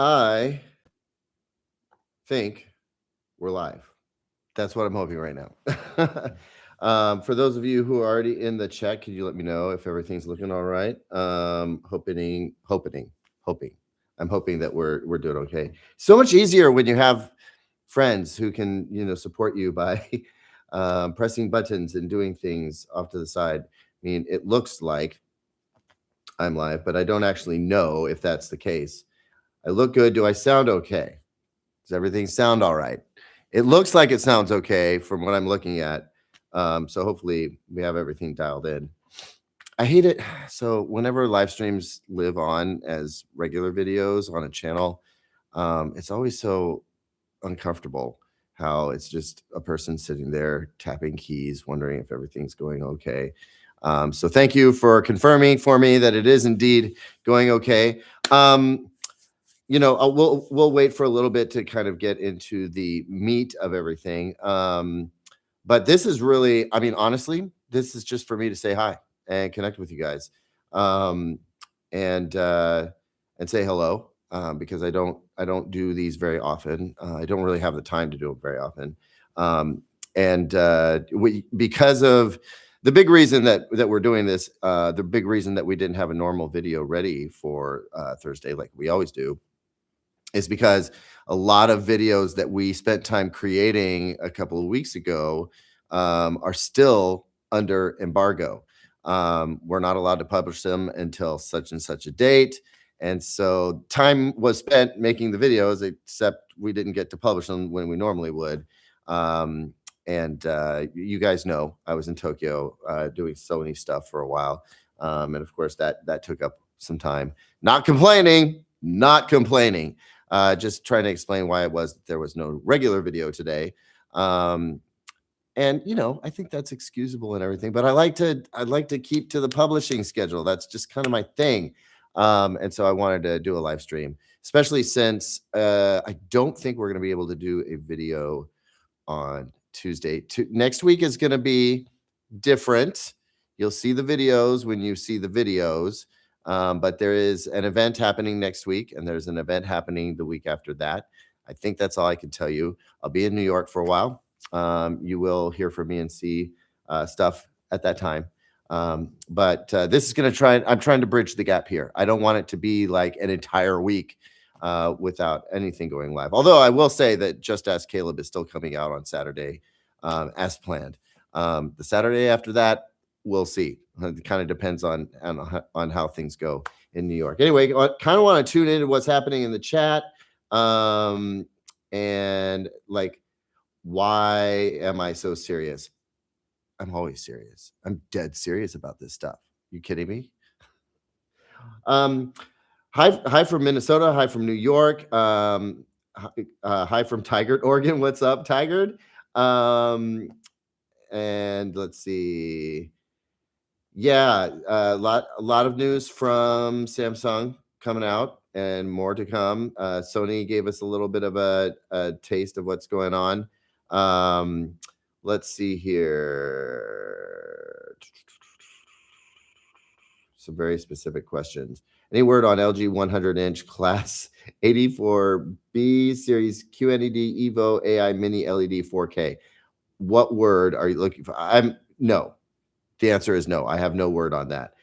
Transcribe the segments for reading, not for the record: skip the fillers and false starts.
I think we're live. That's what I'm hoping right now. For those of you who are already in the chat, could you let me know if everything's looking all right? Hoping. I'm hoping that we're doing okay. So much easier when you have friends who can support you by pressing buttons and doing things off to the side. I mean, it looks like I'm live, but I don't actually know if that's the case. I look good. Do I sound okay? Does everything sound all right? It looks like it sounds okay from what I'm looking at. So hopefully we have everything dialed in. I hate it. So whenever live streams live on as regular videos on a channel, it's always so uncomfortable how it's just a person sitting there tapping keys, wondering if everything's going okay. So thank you for confirming for me that it is indeed going okay. We'll wait for a little bit to kind of get into the meat of everything. But this is really, I mean, honestly, this is just for me to say hi and connect with you guys, and say hello, because I don't do these very often. I don't really have the time to do it very often, because of the big reason that we're doing this, the big reason that we didn't have a normal video ready for Thursday like we always do, is because a lot of videos that we spent time creating a couple of weeks ago are still under embargo. We're not allowed to publish them until such and such a date. And so time was spent making the videos, except we didn't get to publish them when we normally would. You guys know I was in Tokyo doing Sony stuff for a while. And of course that took up some time. Not complaining. Just trying to explain why it was that there was no regular video today. I think that's excusable and everything, but I'd like to keep to the publishing schedule. That's just kind of my thing. And so I wanted to do a live stream, especially since I don't think we're going to be able to do a video on Tuesday. Next week is going to be different. You'll see the videos when you see the videos. But there is an event happening next week, and there's an event happening the week after that. I think that's all I can tell you. I'll be in New York for a while. You will hear from me and see stuff at that time. But this is going to I'm trying to bridge the gap here. I don't want it to be like an entire week without anything going live. Although I will say that Just Ask Caleb is still coming out on Saturday as planned. The Saturday after that, we'll see. It kind of depends on how things go in New York. Anyway, I kind of want to tune into what's happening in the chat. And like, why am I so serious? I'm always serious. I'm dead serious about this stuff. You kidding me? Hi from Minnesota. Hi from New York. Hi from Tigard, Oregon. What's up, Tigard? And let's see. Yeah, a lot of news from Samsung coming out, and more to come. Sony gave us a little bit of a taste of what's going on. Let's see here. Some very specific questions. Any word on LG 100-inch class 84B series QNED Evo AI Mini LED 4K? What word are you looking for? No. The answer is no. I have no word on that.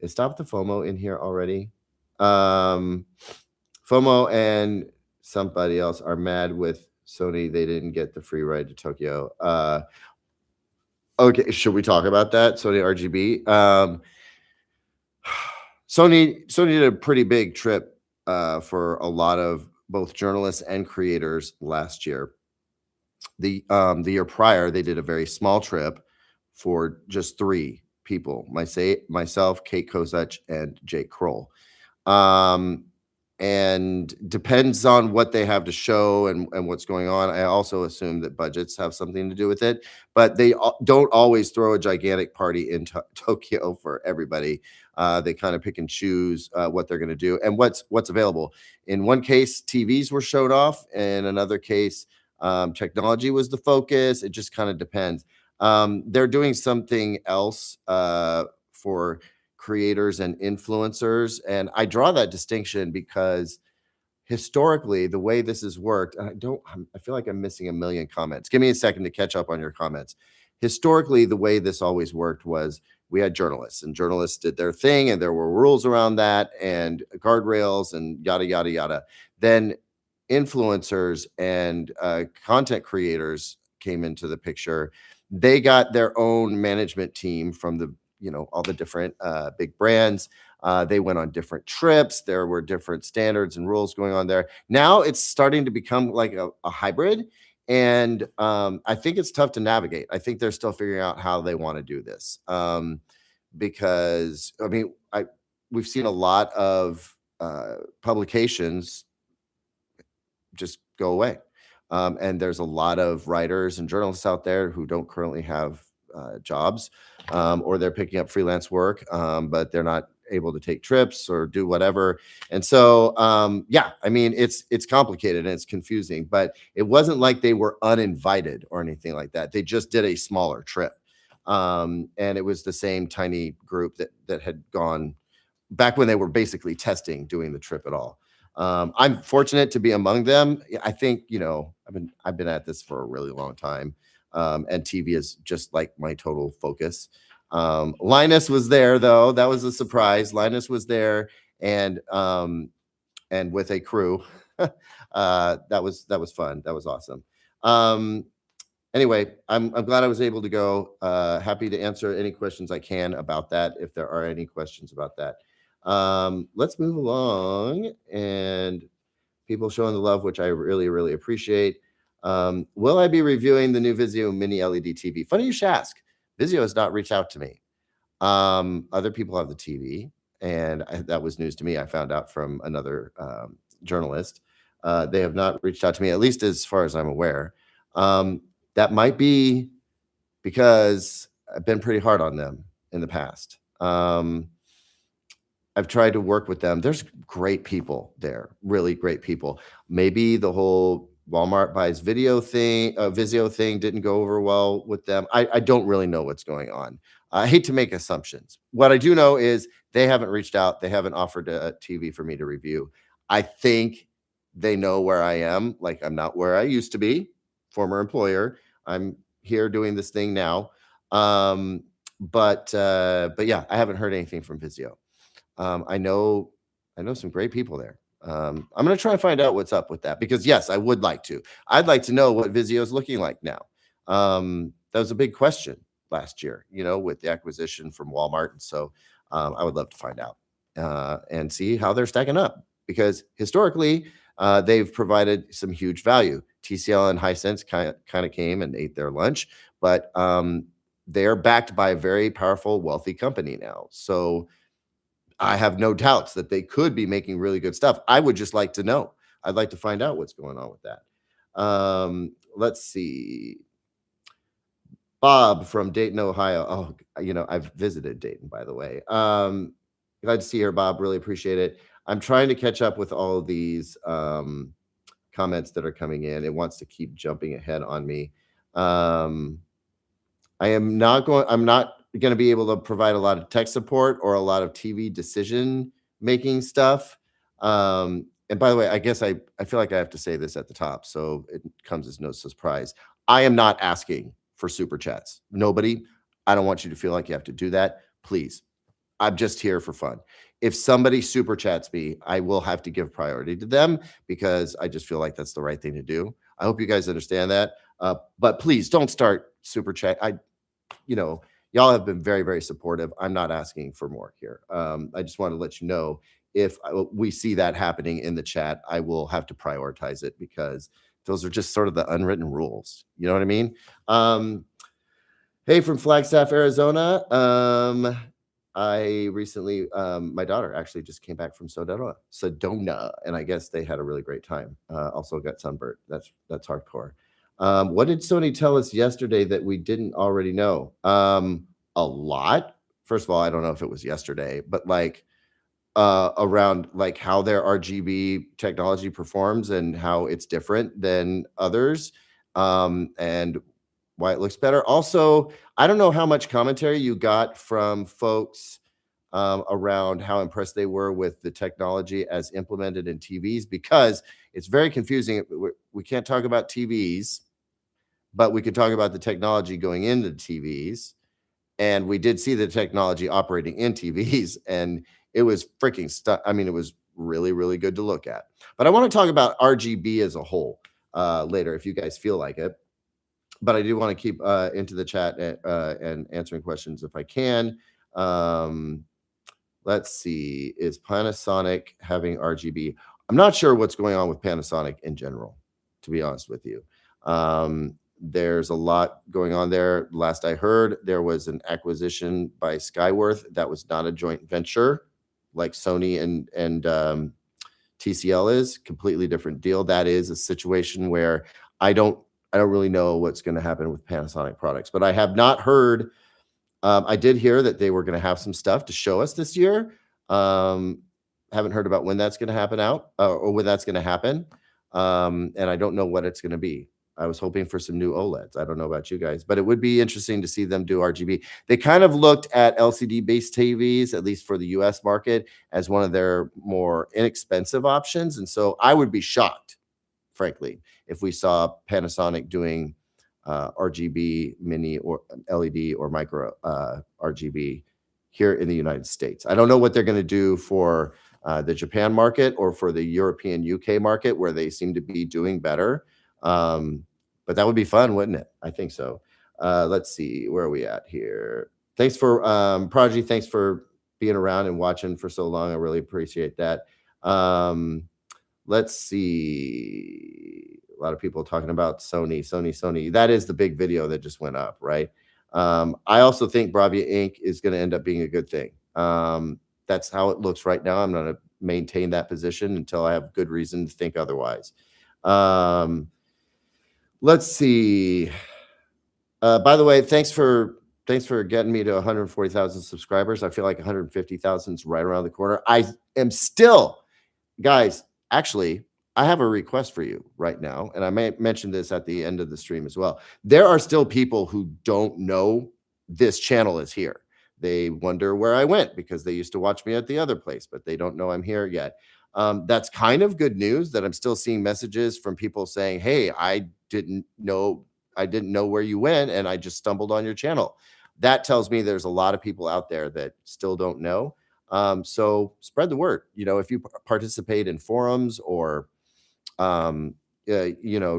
Is Stop the FOMO in here already? FOMO and somebody else are mad with Sony. They didn't get the free ride to Tokyo. Okay, should we talk about that? Sony RGB. Sony did a pretty big trip for a lot of both journalists and creators last year. The year prior, they did a very small trip for just 3 people, myself, Kate Kozuch, and Jake Kroll. And depends on what they have to show and what's going on. I also assume that budgets have something to do with it, but they don't always throw a gigantic party in Tokyo for everybody. They kind of pick and choose what they're going to do and what's available. In one case, TVs were showed off. In another case, technology was the focus. It just kind of depends. They're doing something else for creators and influencers. And I draw that distinction because historically, the way this has worked, and I feel like I'm missing a million comments. Give me a second to catch up on your comments. Historically, the way this always worked was we had journalists, and journalists did their thing, and there were rules around that, and guardrails, and yada, yada, yada. Then influencers and content creators came into the picture. They got their own management team from the, all the different big brands. They went on different trips. There were different standards and rules going on there. Now it's starting to become like a hybrid. And I think it's tough to navigate. I think they're still figuring out how they want to do this. Because, I mean, we've seen a lot of publications just go away. And there's a lot of writers and journalists out there who don't currently have jobs, or they're picking up freelance work, but they're not able to take trips or do whatever. And so, yeah, I mean, it's complicated and it's confusing, but it wasn't like they were uninvited or anything like that. They just did a smaller trip. And it was the same tiny group that had gone back when they were basically testing doing the trip at all. I'm fortunate to be among them. I think, I've been at this for a really long time. And TV is just like my total focus. Linus was there though. That was a surprise. Linus was there and with a crew. That was fun. That was awesome. Anyway, I'm glad I was able to go. Happy to answer any questions I can about that, if there are any questions about that. Let's move along, and people showing the love, which I really, really appreciate. Will I be reviewing the new Vizio mini LED TV? Funny you should ask. Vizio has not reached out to me. Other people have the TV, and that was news to me. I found out from another journalist. They have not reached out to me, at least as far as I'm aware. That might be because I've been pretty hard on them in the past. I've tried to work with them. There's great people there, really great people. Maybe the whole Walmart buys Vizio thing didn't go over well with them. I don't really know what's going on. I hate to make assumptions. What I do know is they haven't reached out. They haven't offered a TV for me to review. I think they know where I am. Like, I'm not where I used to be, former employer. I'm here doing this thing now. But yeah, I haven't heard anything from Vizio. I know some great people there. I'm going to try and find out what's up with that, because yes, I would like to. I'd like to know what Vizio is looking like now. That was a big question last year, with the acquisition from Walmart. And so I would love to find out and see how they're stacking up, because historically they've provided some huge value. TCL and Hisense kind of came and ate their lunch, but they're backed by a very powerful, wealthy company now. So I have no doubts that they could be making really good stuff. I would just like to know. I'd like to find out what's going on with that. Let's see. Bob from Dayton, Ohio. Oh, I've visited Dayton, by the way. Glad to see you here, Bob. Really appreciate it. I'm trying to catch up with all of these comments that are coming in. It wants to keep jumping ahead on me. I'm not going to be able to provide a lot of tech support or a lot of TV decision making stuff. And by the way, I guess I feel like I have to say this at the top, so it comes as no surprise. I am not asking for super chats. Nobody. I don't want you to feel like you have to do that. Please. I'm just here for fun. If somebody super chats me, I will have to give priority to them, because I just feel like that's the right thing to do. I hope you guys understand that. But please don't start super chat. Y'all have been very, very supportive. I'm not asking for more here. I just want to let you know, if we see that happening in the chat, I will have to prioritize it, because those are just sort of the unwritten rules. You know what I mean? Hey, from Flagstaff, Arizona. I recently, my daughter actually just came back from Sedona, and I guess they had a really great time. Also got sunburnt. That's hardcore. What did Sony tell us yesterday that we didn't already know? A lot. First of all, I don't know if it was yesterday, but like around like how their RGB technology performs and how it's different than others, and why it looks better. Also, I don't know how much commentary you got from folks around how impressed they were with the technology as implemented in TVs, because it's very confusing. We can't talk about TVs, but we could talk about the technology going into TVs. And we did see the technology operating in TVs, and it was freaking stuff. I mean, it was really, really good to look at. But I want to talk about RGB as a whole later, if you guys feel like it. But I do want to keep into the chat and answering questions if I can. Let's see. Is Panasonic having RGB? I'm not sure what's going on with Panasonic in general, to be honest with you. There's a lot going on there. Last I heard, there was an acquisition by Skyworth that was not a joint venture like Sony and TCL is. Completely different deal. That is a situation where I don't really know what's going to happen with Panasonic products, but I have not heard. I did hear that they were going to have some stuff to show us this year. Haven't heard about when that's going to happen or when that's going to happen. And I don't know what it's going to be. I was hoping for some new OLEDs. I don't know about you guys, but it would be interesting to see them do RGB. They kind of looked at LCD-based TVs, at least for the US market, as one of their more inexpensive options. And so I would be shocked, frankly, if we saw Panasonic doing RGB, mini or LED or micro RGB here in the United States. I don't know what they're going to do for the Japan market or for the European UK market, where they seem to be doing better. But that would be fun, wouldn't it? I think so. Let's see, where are we at here? Thanks for Prodigy. Thanks for being around and watching for so long. I really appreciate that. Let's see. A lot of people talking about Sony. That is the big video that just went up, right? I also think Bravia Inc. is going to end up being a good thing. That's how it looks right now. I'm going to maintain that position until I have good reason to think otherwise. Let's see. By the way, thanks for getting me to 140,000 subscribers. I feel like 150,000 is right around the corner. I am still, guys, actually, I have a request for you right now, and I may mention this at the end of the stream as well. There are still people who don't know this channel is here. They wonder where I went because they used to watch me at the other place, but they don't know I'm here yet. That's kind of good news that I'm still seeing messages from people saying, hey, I didn't know where you went, and I just stumbled on your channel. That tells me there's a lot of people out there that still don't know. So spread the word. You know, if you participate in forums or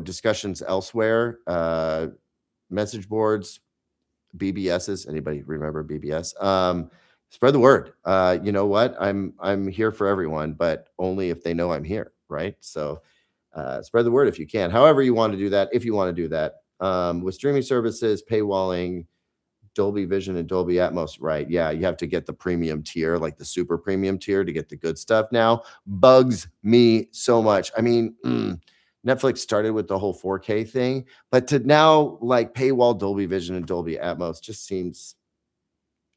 discussions elsewhere, message boards, BBSs. Anybody remember BBS? Spread the word. You know what? I'm here for everyone, but only if they know I'm here, right? So spread the word if you can. However you want to do that, if you want to do that. With streaming services, paywalling, Dolby Vision and Dolby Atmos, right? Yeah, you have to get the premium tier, like the super premium tier, to get the good stuff now. Bugs me so much. I mean, Netflix started with the whole 4K thing, but to now like paywall Dolby Vision and Dolby Atmos just seems,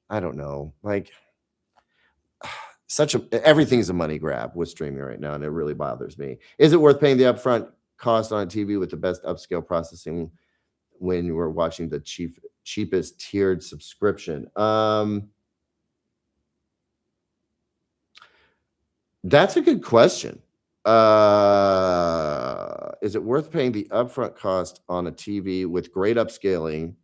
I don't know, like everything's a money grab with streaming right now, and it really bothers me. Is it worth paying the upfront cost on a TV with the best upscale processing when you were watching the cheapest tiered subscription? That's a good question. Is it worth paying the upfront cost on a TV with great upscaling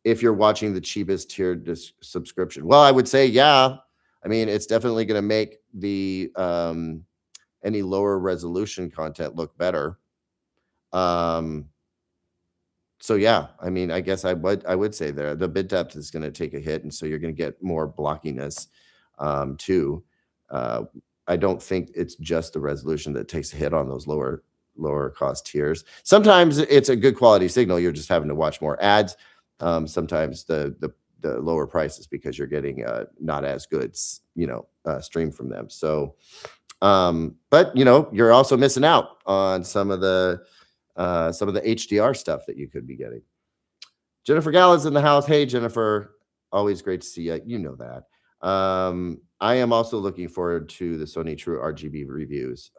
if you're watching the cheapest tiered subscription? Well, I would say, yeah. I mean, it's definitely going to make the any lower resolution content look better. So yeah, I mean, I guess I would say there the bit depth is going to take a hit, and so you're going to get more blockiness too. I don't think it's just the resolution that takes a hit on those lower cost tiers. Sometimes it's a good quality signal. You're just having to watch more ads. Sometimes the lower prices because you're getting not as good, stream from them. So, but you're also missing out on some of the HDR stuff that you could be getting. Jennifer Gallo's in the house. Hey, Jennifer, always great to see you. You know that. I am also looking forward to the Sony True RGB reviews.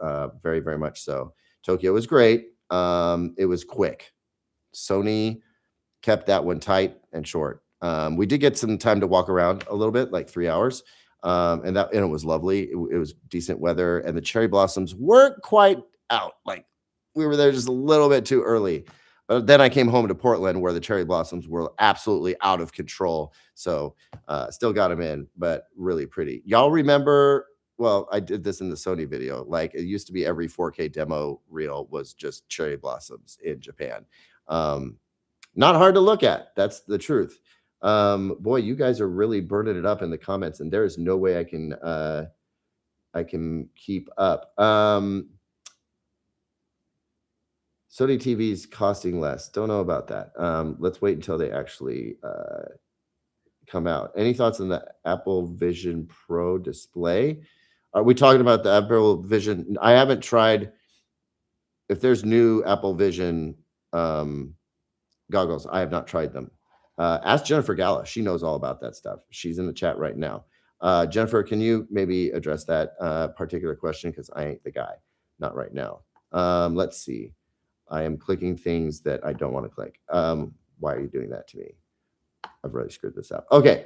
Very, very much so. Tokyo was great. It was quick. Sony kept that one tight and short. We did get some time to walk around a little bit, like 3 hours. and it was lovely. It was decent weather, and the cherry blossoms weren't quite out. Like we were there just a little bit too early. But then I came home to Portland where the cherry blossoms were absolutely out of control. So still got them in, but really pretty. Y'all remember? Well, I did this in the Sony video. Like it used to be every 4K demo reel was just cherry blossoms in Japan. Not hard to look at. That's the truth. Boy, you guys are really burning it up in the comments, and there is no way I can keep up. Sony TVs costing less. Don't know about that. Let's wait until they actually come out. Any thoughts on the Apple Vision Pro display? Are we talking about the Apple Vision? I haven't tried. If there's new Apple Vision goggles, I have not tried them. Ask Jennifer Gala. She knows all about that stuff. She's in the chat right now. Jennifer, can you maybe address that particular question? Because I ain't the guy. Not right now. Let's see. I am clicking things that I don't want to click. Why are you doing that to me? I've really screwed this up. Okay.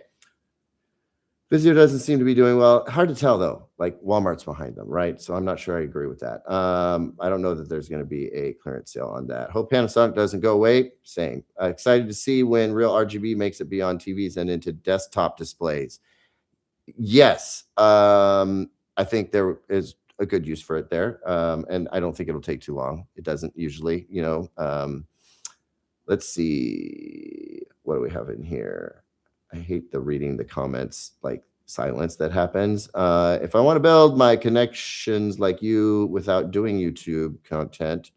Vizio doesn't seem to be doing well. Hard to tell, though. Like Walmart's behind them, right? So I'm not sure I agree with that. I don't know that there's going to be a clearance sale on that. Hope Panasonic doesn't go away. Same. Excited to see when real RGB makes it beyond TVs and into desktop displays. Yes. I think there is a good use for it there. And I don't think it'll take too long. It doesn't usually, you know. Let's see. What do we have in here? I hate reading the comments, like silence that happens. If I want to build my connections like you without doing YouTube content,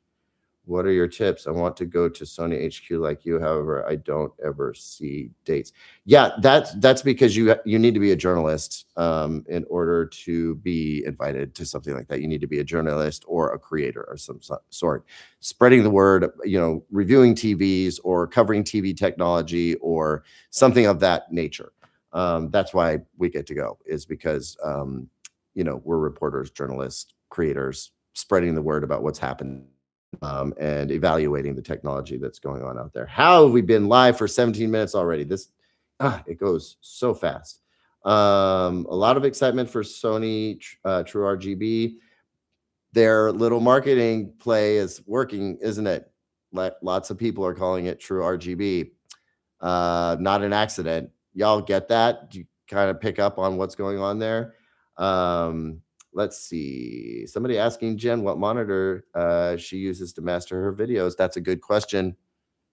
what are your tips? I want to go to Sony HQ like you. However, I don't ever see dates. Yeah, that's because you need to be a journalist in order to be invited to something like that. You need to be a journalist or a creator or some sort. Spreading the word, you know, reviewing TVs or covering TV technology or something of that nature. That's why we get to go, is because you know, we're reporters, journalists, creators, spreading the word about what's happened. And evaluating the technology that's going on out there. How have we been live for 17 minutes already? It goes so fast. A lot of excitement for Sony True RGB. Their little marketing play is working, isn't it? Lots of people are calling it True RGB. Not an accident. Y'all get that? Do you kind of pick up on what's going on there? Let's see. Somebody asking Jen what monitor she uses to master her videos. That's a good question.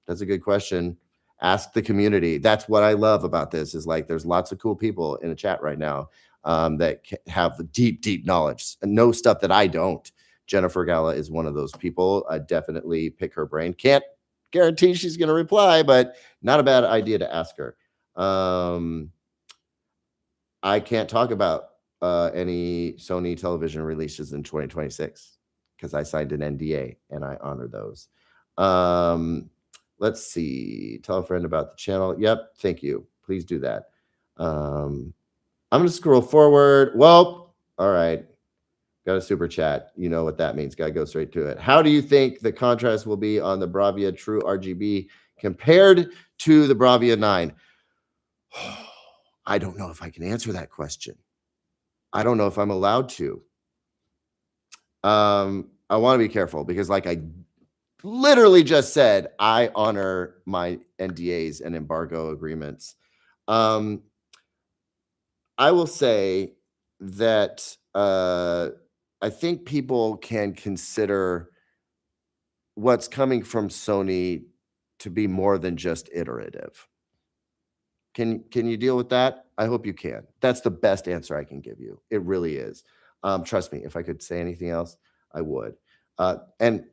That's a good question. Ask the community. That's what I love about this, is like there's lots of cool people in the chat right now that have deep knowledge and know stuff that I don't. Jennifer Gala is one of those people. I definitely pick her brain. Can't guarantee she's going to reply, but not a bad idea to ask her. I can't talk about any Sony television releases in 2026 because I signed an NDA and I honor those. Let's see. Tell a friend about the channel. Yep. Thank you. Please do that. I'm going to scroll forward. Well, all right. Got a super chat. You know what that means. Got to go straight to it. How do you think the contrast will be on the Bravia True RGB compared to the Bravia 9? I don't know if I can answer that question. I don't know if I'm allowed to. I want to be careful because, like I literally just said, I honor my NDAs and embargo agreements. I will say that I think people can consider what's coming from Sony to be more than just iterative. Can you deal with that? I hope you can. That's the best answer I can give you. It really is. Trust me, if I could say anything else, I would. And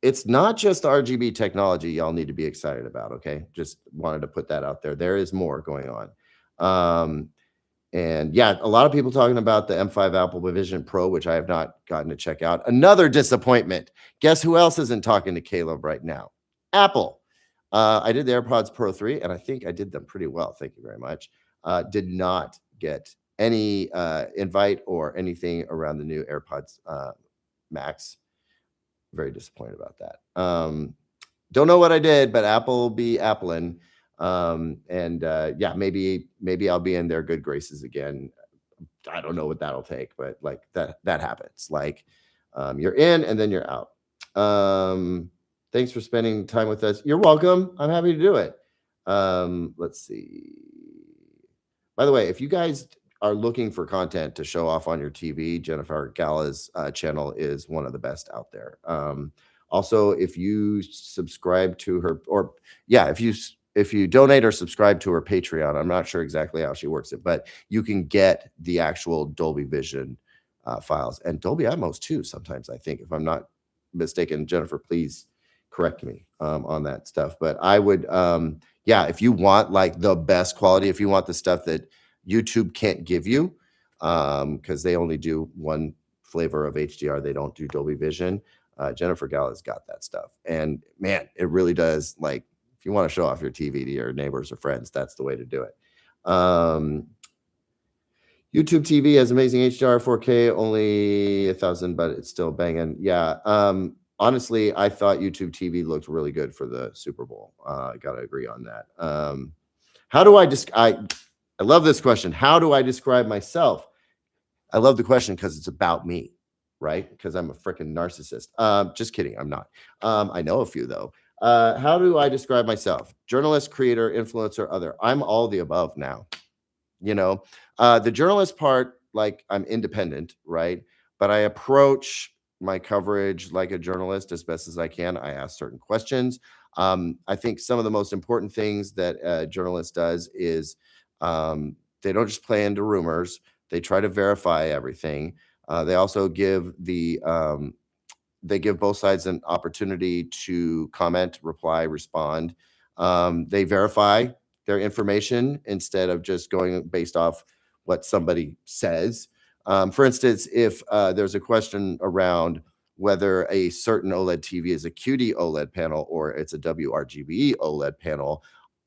it's not just RGB technology y'all need to be excited about, okay? Just wanted to put that out there. There is more going on. And yeah, a lot of people talking about the M5 Apple Vision Pro, which I have not gotten to check out. Another disappointment. Guess who else isn't talking to Caleb right now? Apple. I did the AirPods Pro 3, and I think I did them pretty well. Thank you very much. Did not get any invite or anything around the new AirPods Max. Very disappointed about that. Don't know what I did, but Apple be Applein'. Yeah, maybe I'll be in their good graces again. I don't know what that'll take, but like that happens. Like you're in and then you're out. Thanks for spending time with us. You're welcome. I'm happy to do it. Let's see. By the way, if you guys are looking for content to show off on your TV, Jennifer Gala's channel is one of the best out there. Also, if you subscribe to her, or yeah, if you donate or subscribe to her Patreon, I'm not sure exactly how she works it, but you can get the actual Dolby Vision files and Dolby Atmos too. Sometimes I think, if I'm not mistaken, Jennifer, please correct me on that stuff. But I would, yeah, if you want like the best quality, if you want the stuff that YouTube can't give you, because they only do one flavor of HDR, they don't do Dolby Vision. Jennifer Gala's got that stuff, and man, it really does. Like, if you want to show off your TV to your neighbors or friends, that's the way to do it. YouTube TV has amazing HDR, 4K, only 1,000, but it's still banging. Yeah. Honestly, I thought YouTube TV looked really good for the Super Bowl. I gotta agree on that. How do I love this question. How do I describe myself? I love the question because it's about me, right? Because I'm a freaking narcissist. Just kidding, I'm not. I know a few though. How do I describe myself? Journalist, creator, influencer, other. I'm all the above now. You know, the journalist part, like, I'm independent, right? But I approach my coverage like a journalist as best as I can. I ask certain questions. I think some of the most important things that a journalist does is they don't just play into rumors. They try to verify everything. They also give they give both sides an opportunity to comment, reply, respond. They verify their information instead of just going based off what somebody says. For instance, if there's a question around whether a certain OLED TV is a QD OLED panel or it's a WRGB OLED panel,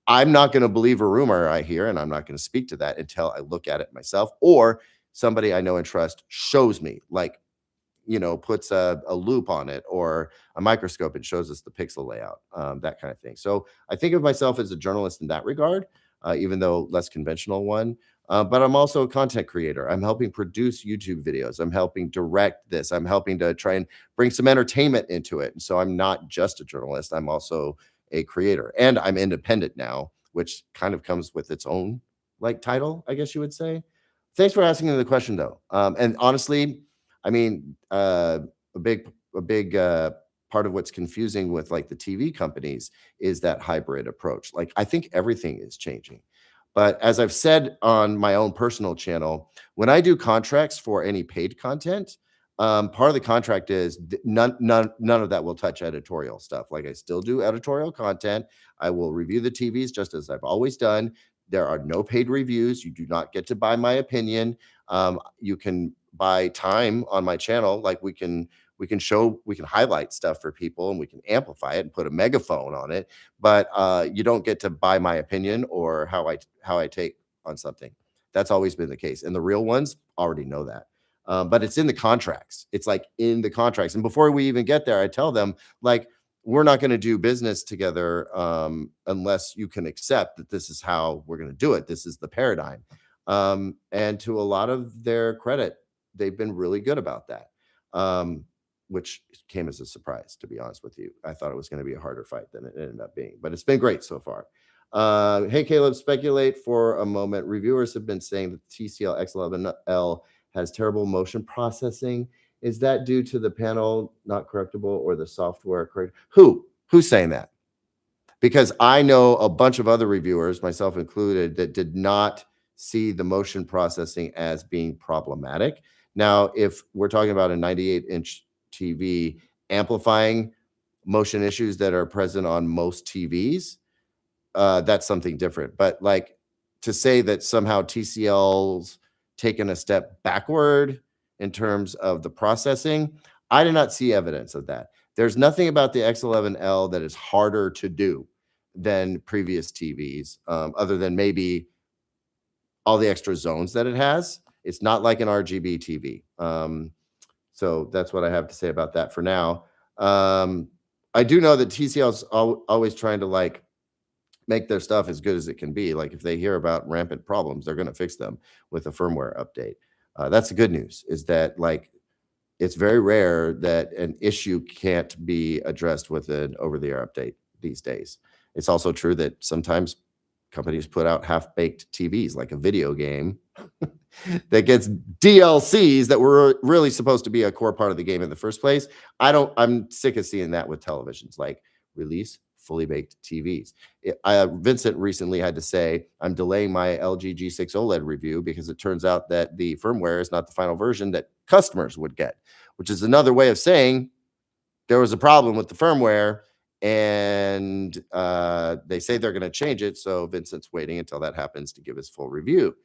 I'm not going to believe a rumor I hear, and I'm not going to speak to that until I look at it myself, or somebody I know and trust shows me, like, puts a loop on it or a microscope and shows us the pixel layout, that kind of thing. So I think of myself as a journalist in that regard, even though less conventional one. But I'm also a content creator. I'm helping produce YouTube videos. I'm helping direct this. I'm helping to try and bring some entertainment into it. And so I'm not just a journalist. I'm also a creator, and I'm independent now, which kind of comes with its own like title, I guess you would say. Thanks for asking the question though. And honestly, I mean, a big part of what's confusing with like the TV companies is that hybrid approach. Like, I think everything is changing. But as I've said on my own personal channel, when I do contracts for any paid content, part of the contract is none of that will touch editorial stuff. Like, I still do editorial content. I will review the TVs just as I've always done. There are no paid reviews. You do not get to buy my opinion. You can buy time on my channel. Like, we can highlight stuff for people, and we can amplify it and put a megaphone on it, but you don't get to buy my opinion or how I take on something. That's always been the case, and the real ones already know that. But it's in the contracts. It's like in the contracts, and before we even get there, I tell them, like, we're not going to do business together unless you can accept that this is how we're going to do it. This is the paradigm. And to a lot of their credit, they've been really good about that, which came as a surprise, to be honest with you. I thought it was going to be a harder fight than it ended up being, but it's been great so far. Hey, Caleb, speculate for a moment. Reviewers have been saying that the TCL X11L has terrible motion processing. Is that due to the panel not correctable or the software correct? Who's saying that? Because I know a bunch of other reviewers, myself included, that did not see the motion processing as being problematic. Now, if we're talking about a 98-inch TV amplifying motion issues that are present on most TVs, that's something different. But like, to say that somehow TCL's taken a step backward in terms of the processing, I did not see evidence of that. There's nothing about the X11L that is harder to do than previous TVs, other than maybe all the extra zones that it has. It's not like an RGB TV. So that's what I have to say about that for now. I do know that TCL's always trying to like make their stuff as good as it can be. Like, if they hear about rampant problems, they're going to fix them with a firmware update. That's the good news, is that like it's very rare that an issue can't be addressed with an over-the-air update these days. It's also true that sometimes companies put out half-baked TVs, like a video game that gets DLCs that were really supposed to be a core part of the game in the first place. I'm sick of seeing that with televisions, like release fully baked TVs. Vincent recently had to say, I'm delaying my LG G6 OLED review because it turns out that the firmware is not the final version that customers would get, which is another way of saying there was a problem with the firmware, and they say they're going to change it. So Vincent's waiting until that happens to give his full review.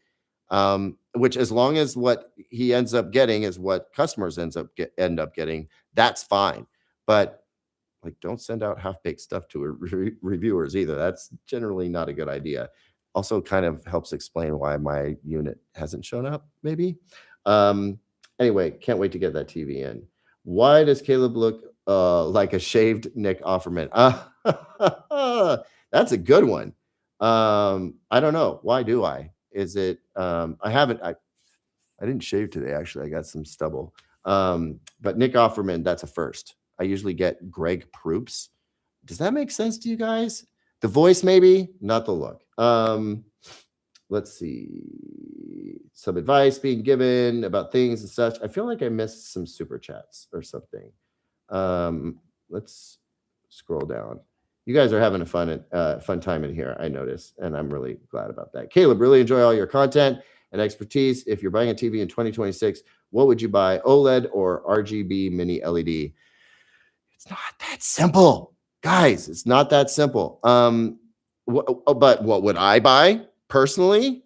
Which, as long as what he ends up getting is what customers end up getting, that's fine. But like, don't send out half-baked stuff to reviewers either. That's generally not a good idea. Also kind of helps explain why my unit hasn't shown up, maybe. Anyway, can't wait to get that TV in. Why does Caleb look like a shaved Nick Offerman? That's a good one. I don't know. Why do I? Is it I didn't shave today, actually. I got some stubble. But Nick Offerman, that's a first. I usually get Greg Proops. Does that make sense to you guys? The voice, maybe, not the look. Let's see. Some advice being given about things and such. I feel like I missed some super chats or something. Let's scroll down. You guys are having a fun time in here, I notice, and I'm really glad about that. Caleb, really enjoy all your content and expertise. If you're buying a TV in 2026, what would you buy, OLED or RGB mini LED? It's not that simple, guys. It's not that simple. But what would I buy personally?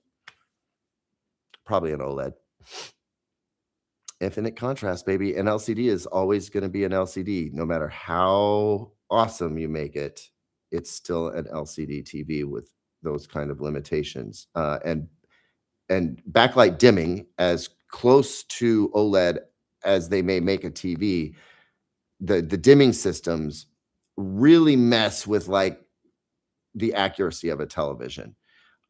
Probably an OLED. Infinite contrast, baby. An LCD is always going to be an LCD, no matter how awesome you make it. It's still an LCD TV with those kind of limitations. And backlight dimming, as close to OLED as they may make a TV, the dimming systems really mess with like the accuracy of a television.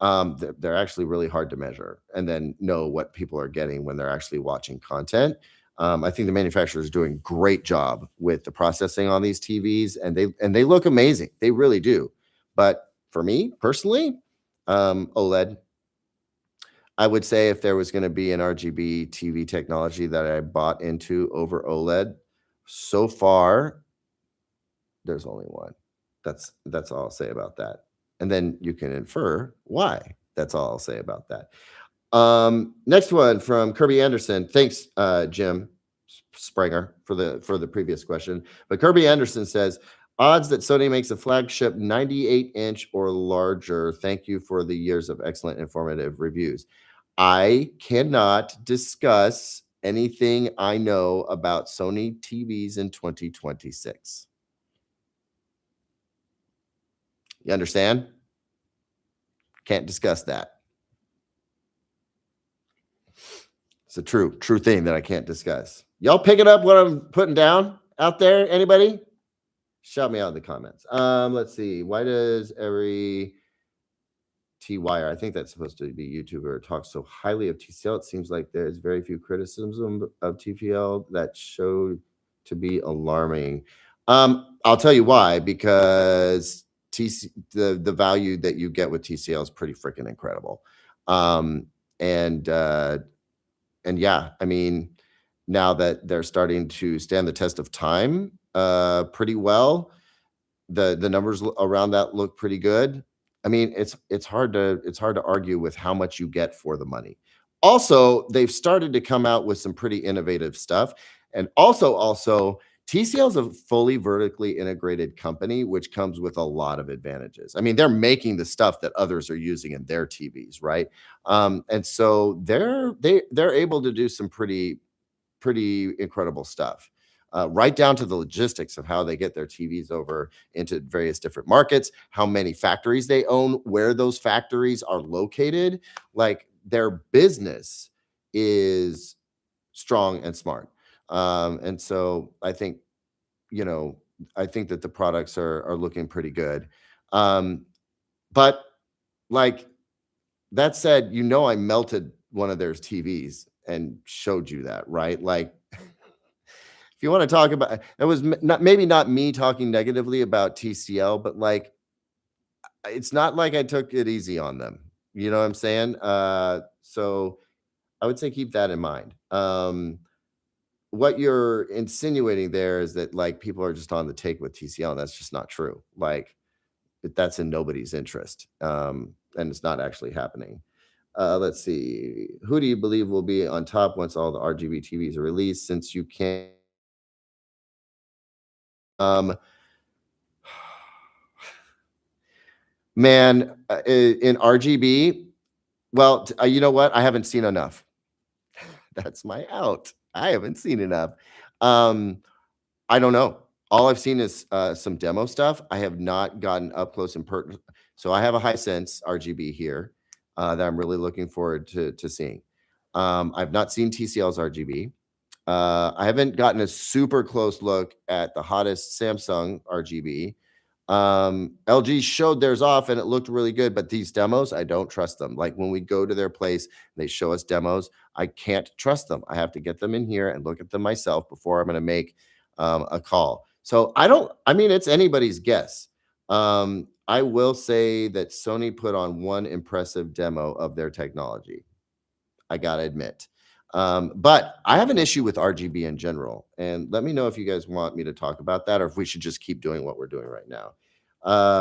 They're actually really hard to measure and then know what people are getting when they're actually watching content. I think the manufacturer is doing a great job with the processing on these TVs, and they look amazing. They really do. But for me personally, OLED. I would say if there was going to be an RGB TV technology that I bought into over OLED, so far, there's only one. That's all I'll say about that. And then you can infer why. That's all I'll say about that. Next one from Kirby Anderson. Thanks, Jim Springer, for the previous question. But Kirby Anderson says, odds that Sony makes a flagship 98-inch or larger. Thank you for the years of excellent informative reviews. I cannot discuss anything I know about Sony TVs in 2026. You understand? Can't discuss that. It's a true thing that I can't discuss. Y'all picking up what I'm putting down out there? Anybody? Shout me out in the comments. Let's see. Why does every T-Wire, I think that's supposed to be YouTuber, talks so highly of TCL? It seems like there's very few criticism of TPL that showed to be alarming. I'll tell you why, because the value that you get with TCL is pretty freaking incredible. And yeah, I mean, now that they're starting to stand the test of time pretty well, the numbers around that look pretty good. I mean, it's hard to argue with how much you get for the money. Also, they've started to come out with some pretty innovative stuff. And also TCL is a fully vertically integrated company, which comes with a lot of advantages. I mean, they're making the stuff that others are using in their TVs, right? And so they're able to do some pretty incredible stuff. Right down to the logistics of how they get their TVs over into various different markets, how many factories they own, where those factories are located. Like, their business is strong and smart. And so I think that the products are looking pretty good. But like that said, I melted one of their TVs and showed you that, right? Like, if you want to talk about it, was not maybe not me talking negatively about TCL, but like, it's not like I took it easy on them. You know what I'm saying? So I would say keep that in mind. What you're insinuating there is that like people are just on the take with TCL, and that's just not true. Like that's in nobody's interest, and it's not actually happening. Let's see. Who do you believe will be on top once all the RGB TVs are released? Since you can't, um, man, in RGB. Well, you know what? I haven't seen enough. That's my out. I haven't seen enough. Um, I don't know. All I've seen is some demo stuff. I have not gotten up close and personal. So I have a Hisense RGB here that I'm really looking forward to seeing. I've not seen TCL's RGB. I haven't gotten a super close look at the hottest Samsung RGB. LG showed theirs off and it looked really good, but these demos, I don't trust them. Like when we go to their place, they show us demos. I can't trust them. I have to get them in here and look at them myself before I'm going to make a call. So I mean, it's anybody's guess. I will say that Sony put on one impressive demo of their technology. I gotta admit. But I have an issue with RGB in general, and let me know if you guys want me to talk about that or if we should just keep doing what we're doing right now.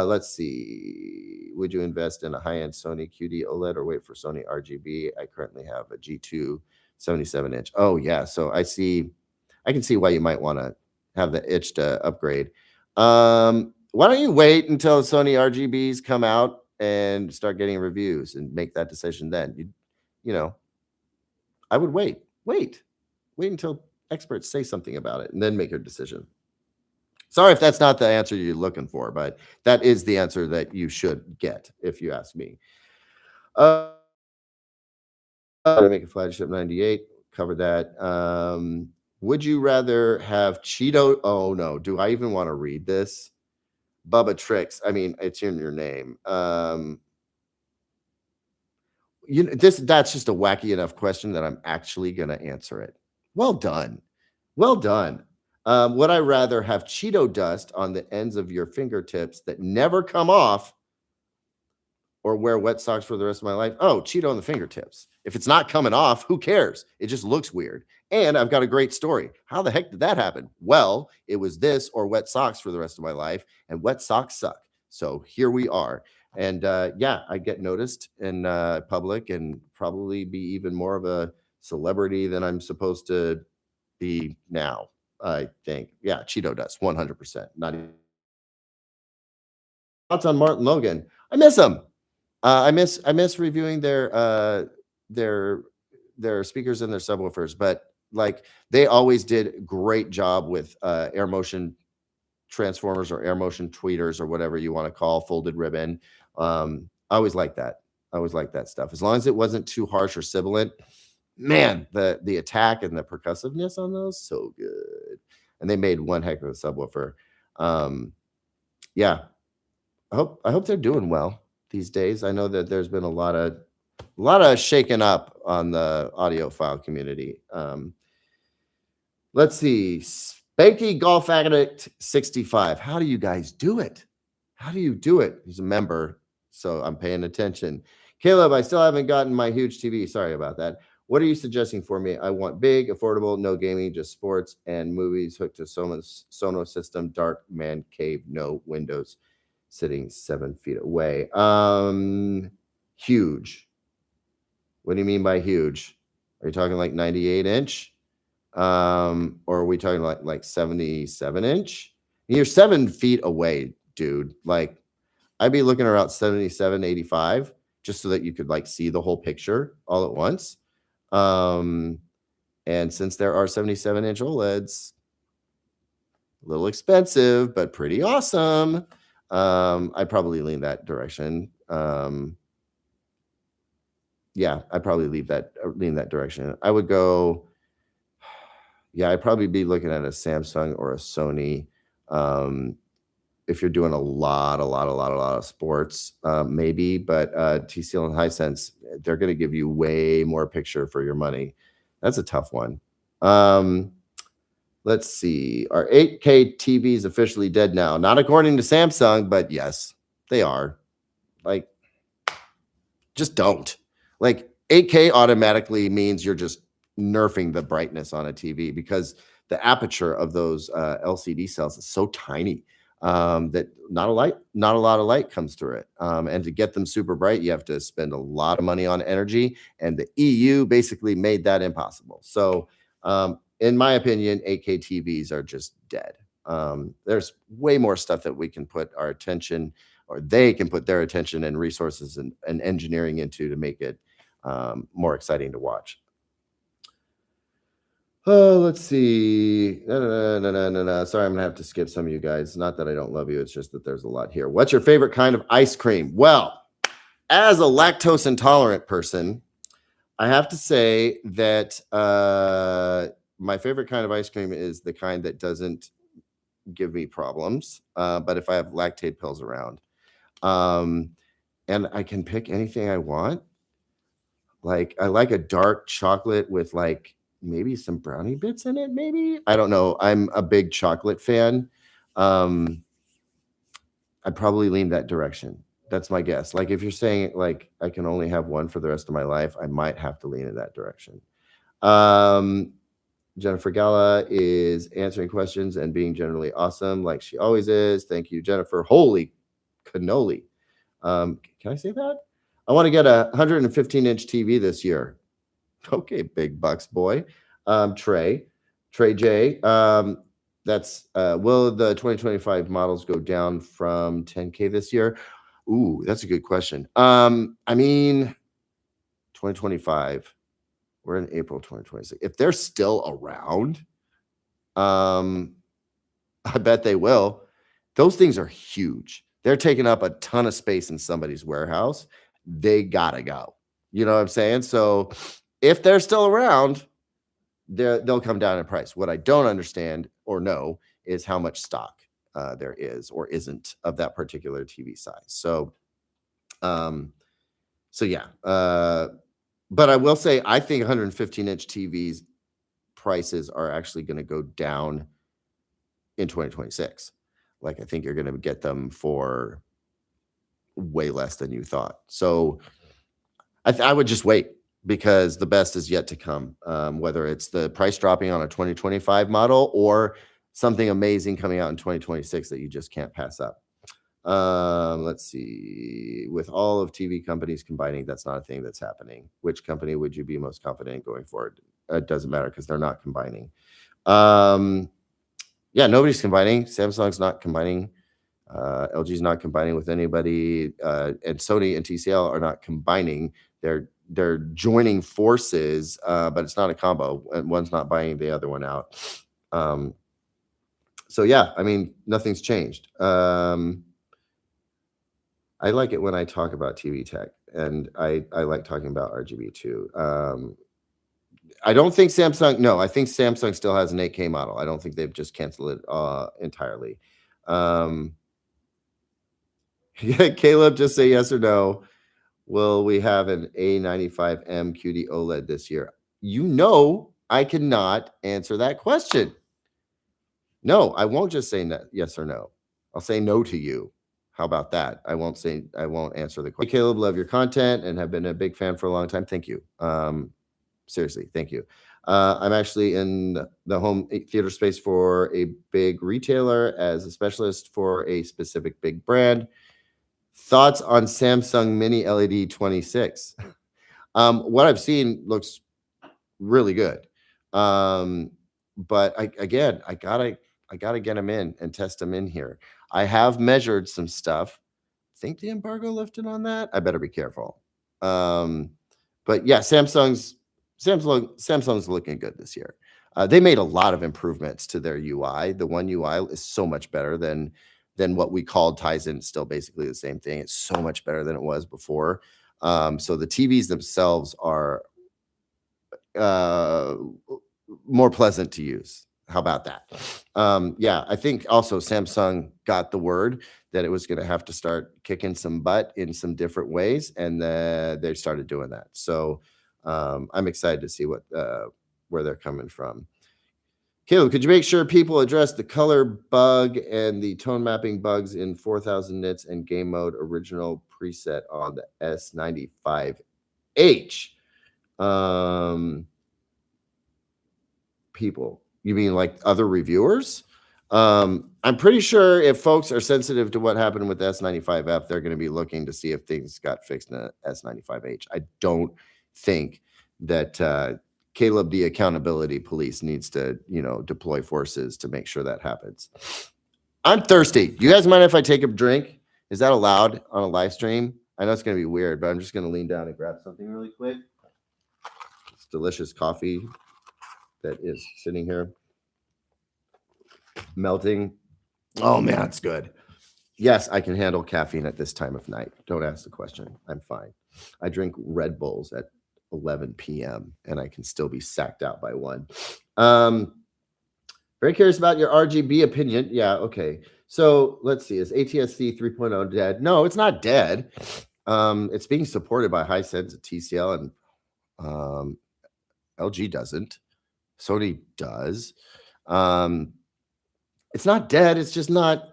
Let's see. Would you invest in a high-end Sony QD OLED or wait for Sony RGB? I currently have a G2 77-inch. Oh, yeah. So I can see why you might want to have the itch to upgrade. Why don't you wait until Sony RGBs come out and start getting reviews and make that decision then? You know, I would wait until experts say something about it and then make your decision. Sorry if that's not the answer you're looking for, but that is the answer that you should get if you ask me. Make a flagship 98, cover that. Would you rather have Cheeto? Oh no, do I even want to read this? Bubba Tricks. I mean, it's in your name. That's just a wacky enough question that I'm actually going to answer it. Well done. Well done. Would I rather have Cheeto dust on the ends of your fingertips that never come off or wear wet socks for the rest of my life? Oh, Cheeto on the fingertips. If it's not coming off, who cares? It just looks weird. And I've got a great story. How the heck did that happen? Well, it was this or wet socks for the rest of my life, and wet socks suck. So here we are. And yeah, I get noticed in public and probably be even more of a celebrity than I'm supposed to be now, I think. Yeah, Cheeto dust, 100%. Not even. Thoughts on Martin Logan? I miss him. I miss reviewing their speakers and their subwoofers, but like they always did great job with air motion transformers or air motion tweeters or whatever you want to call folded ribbon. I always like that. I always like that stuff. As long as it wasn't too harsh or sibilant, man, the attack and the percussiveness on those, so good. And they made one heck of a subwoofer. Yeah, I hope they're doing well these days. I know that there's been a lot of shaking up on the audiophile community. Let's see. Spanky Golf Addict 65. How do you guys do it? How do you do it? He's a member, so I'm paying attention. Caleb, I still haven't gotten my huge TV. Sorry about that. What are you suggesting for me? I want big, affordable, no gaming, just sports and movies hooked to Sonos system, dark man cave, no windows, sitting 7 feet away. Huge. What do you mean by huge? Are you talking like 98-inch? Or are we talking like 77-inch? You're 7 feet away, dude. Like I'd be looking around 77, 85, just so that you could like see the whole picture all at once. And since there are 77-inch OLEDs, a little expensive, but pretty awesome. I'd probably lean that direction. Yeah, I'd probably lean that direction. I would go. Yeah, I'd probably be looking at a Samsung or a Sony. If you're doing a lot of sports, maybe, but TCL and Hisense, they're going to give you way more picture for your money. That's a tough one. Let's see. Are 8K TVs officially dead now? Not according to Samsung, but yes, they are. Like, just don't. Like 8K automatically means you're just nerfing the brightness on a TV because the aperture of those LCD cells is so tiny that not a lot of light comes through it. And to get them super bright, you have to spend a lot of money on energy, and the EU basically made that impossible. So, in my opinion, 8K TVs are just dead. There's way more stuff that we can put our attention, or they can put their attention and resources and engineering into to make it more exciting to watch. Oh, let's see. No. Sorry, I'm gonna have to skip some of you guys. Not that I don't love you, it's just that there's a lot here. What's your favorite kind of ice cream? Well, as a lactose intolerant person, I have to say that my favorite kind of ice cream is the kind that doesn't give me problems. But if I have lactate pills around, and I can pick anything I want. Like, I like a dark chocolate with like maybe some brownie bits in it, maybe. I don't know. I'm a big chocolate fan. I'd probably lean that direction. That's my guess. Like, if you're saying like I can only have one for the rest of my life, I might have to lean in that direction. Jennifer Gala is answering questions and being generally awesome, like she always is. Thank you, Jennifer. Holy cannoli. Can I say that? I want to get a 115-inch TV this year. Okay, big bucks, boy. Trey J. That's will the 2025 models go down from 10K this year? Ooh, that's a good question. I mean, 2025. We're in April 2026. If they're still around, I bet they will. Those things are huge. They're taking up a ton of space in somebody's warehouse. They gotta go. You know what I'm saying? So if they're still around, they'll come down in price. What I don't understand or know is how much stock there is or isn't of that particular TV size. So yeah. But I will say, I think 115-inch TVs prices are actually going to go down in 2026. Like, I think you're going to get them for way less than you thought. So I would just wait, because the best is yet to come, whether it's the price dropping on a 2025 model or something amazing coming out in 2026 that you just can't pass up. Let's see. With all of TV companies combining, that's not a thing that's happening. Which company would you be most confident going forward? It doesn't matter, because they're not combining. Yeah, nobody's combining. Samsung's not combining. LG's not combining with anybody, and Sony and TCL are not combining. They're joining forces, but it's not a combo, and one's not buying the other one out. So yeah, I mean, nothing's changed. I like it when I talk about TV tech, and I like talking about RGB too. I don't think Samsung. No, I think Samsung still has an 8K model. I don't think they've just canceled it entirely. Caleb, just say yes or no. Will we have an A95M QD OLED this year? You know, I cannot answer that question. No, I won't just say yes or no. I'll say no to you. How about that? I won't answer the question. Hey, Caleb, love your content and have been a big fan for a long time. Thank you. Seriously, thank you. I'm actually in the home theater space for a big retailer as a specialist for a specific big brand. Thoughts on Samsung Mini LED 26? What I've seen looks really good. But I gotta get them in and test them in here. I have measured some stuff. Think the embargo lifted on that? I better be careful. But yeah, Samsung's looking good this year. They made a lot of improvements to their UI. The One UI is so much better than what we called Tizen. It's still basically the same thing. It's so much better than it was before. So the TVs themselves are more pleasant to use. How about that? Yeah, I think also Samsung got the word that it was going to have to start kicking some butt in some different ways, and they started doing that. So I'm excited to see what where they're coming from. Caleb, could you make sure people address the color bug and the tone mapping bugs in 4000 nits and game mode original preset on the S95H? People, you mean like other reviewers? I'm pretty sure if folks are sensitive to what happened with S95F, they're going to be looking to see if things got fixed in S95H. I don't think that Caleb, the accountability police, needs to, deploy forces to make sure that happens. I'm thirsty. You guys mind if I take a drink? Is that allowed on a live stream? I know it's going to be weird, but I'm just going to lean down and grab something really quick. It's delicious coffee that is sitting here melting. Oh man, it's good. Yes, I can handle caffeine at this time of night. Don't ask the question. I'm fine. I drink Red Bulls at 11 p.m. and I can still be sacked out by 1. Very curious about your RGB opinion. Yeah, okay. So let's see. Is ATSC 3.0 dead? No, it's not dead. It's being supported by Hisense at TCL, and LG doesn't. Sony does. It's not dead. It's just not.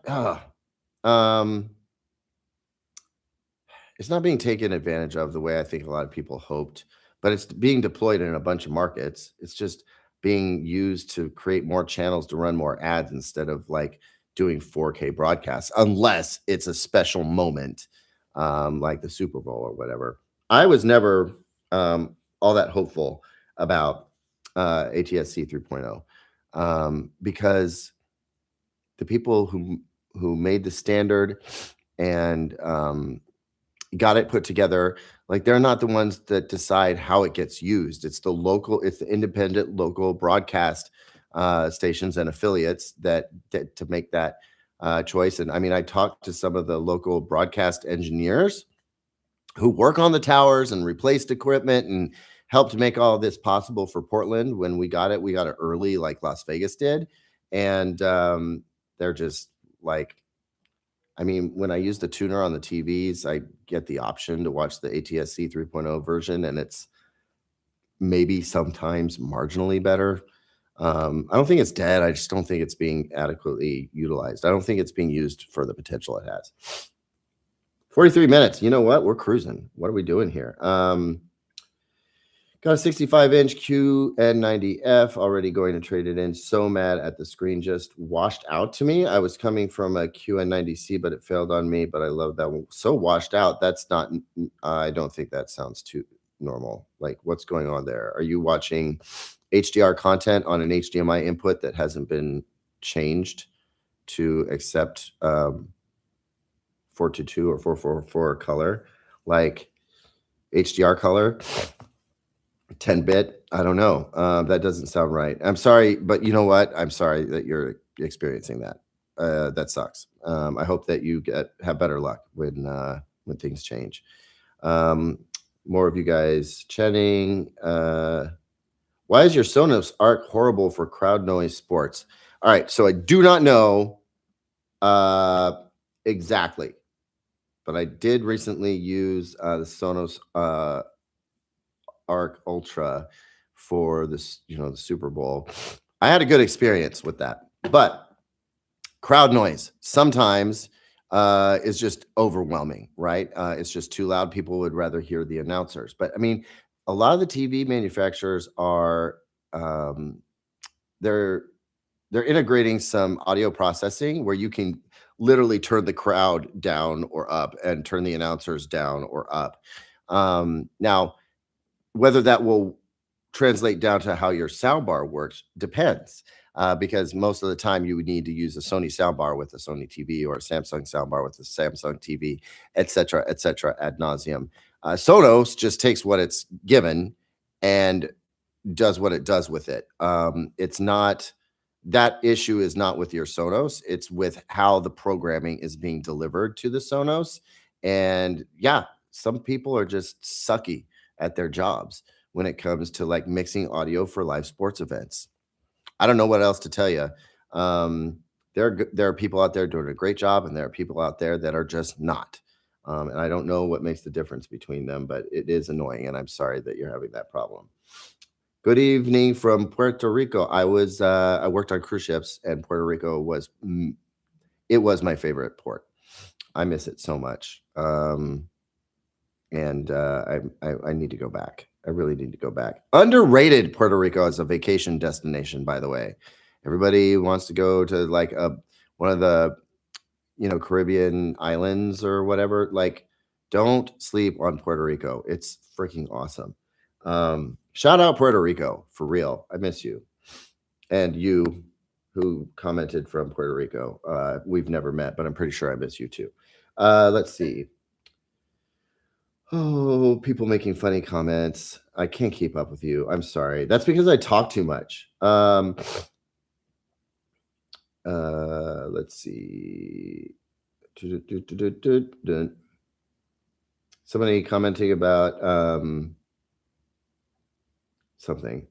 It's not being taken advantage of the way I think a lot of people hoped. But it's being deployed in a bunch of markets. It's just being used to create more channels to run more ads instead of like doing 4K broadcasts, unless it's a special moment, like the Super Bowl or whatever. I was never all that hopeful about ATSC 3.0 because the people who made the standard and got it put together, like they're not the ones that decide how it gets used. It's the independent local broadcast stations and affiliates that to make that choice. And I mean, I talked to some of the local broadcast engineers who work on the towers and replaced equipment and helped make all of this possible for Portland. When we got it early, like Las Vegas did. And they're just like, I mean, when I use the tuner on the TVs, I get the option to watch the ATSC 3.0 version, and it's maybe sometimes marginally better. I don't think it's dead. I just don't think it's being adequately utilized. I don't think it's being used for the potential it has. 43 minutes. You know what? We're cruising. What are we doing here? Got a 65-inch QN90F, already going to trade it in. So mad at the screen just washed out to me. I was coming from a QN90C, but it failed on me, but I love that one. So washed out. That's not, I don't think that sounds too normal. Like, what's going on there? Are you watching HDR content on an HDMI input that hasn't been changed to accept 422 or 444 color, like HDR color? 10-bit, I don't know. That doesn't sound right. I'm sorry, but you know what? I'm sorry that you're experiencing that. That sucks. I hope that you have better luck when things change. More of you guys chatting. Why is your Sonos Arc horrible for crowd noise sports? All right, so I do not know exactly, but I did recently use the Sonos Arc Ultra for this, the Super Bowl. I had a good experience with that, but crowd noise sometimes is just overwhelming, right? It's just too loud. People would rather hear the announcers. But I mean, a lot of the TV manufacturers are they're integrating some audio processing where you can literally turn the crowd down or up and turn the announcers down or up. Now, whether that will translate down to how your soundbar works depends, because most of the time you would need to use a Sony soundbar with a Sony TV or a Samsung soundbar with a Samsung TV, et cetera, ad nauseum. Sonos just takes what it's given and does what it does with it. It's not, that issue is not with your Sonos. It's with how the programming is being delivered to the Sonos. And yeah, some people are just sucky at their jobs when it comes to like mixing audio for live sports events. I don't know what else to tell you. There are people out there doing a great job, and there are people out there that are just not. And I don't know what makes the difference between them, but it is annoying, and I'm sorry that you're having that problem. Good evening from Puerto Rico. I worked on cruise ships, and Puerto Rico was it was my favorite port. I miss it so much. And I need to go back. I really need to go back. Underrated Puerto Rico as a vacation destination, by the way. Everybody wants to go to like one of the Caribbean islands or whatever. Like, don't sleep on Puerto Rico. It's freaking awesome. Shout out Puerto Rico for real. I miss you, and you who commented from Puerto Rico. We've never met, but I'm pretty sure I miss you too. Let's see. Oh, people making funny comments. I can't keep up with you. I'm sorry. That's because I talk too much. Let's see. Somebody commenting about something.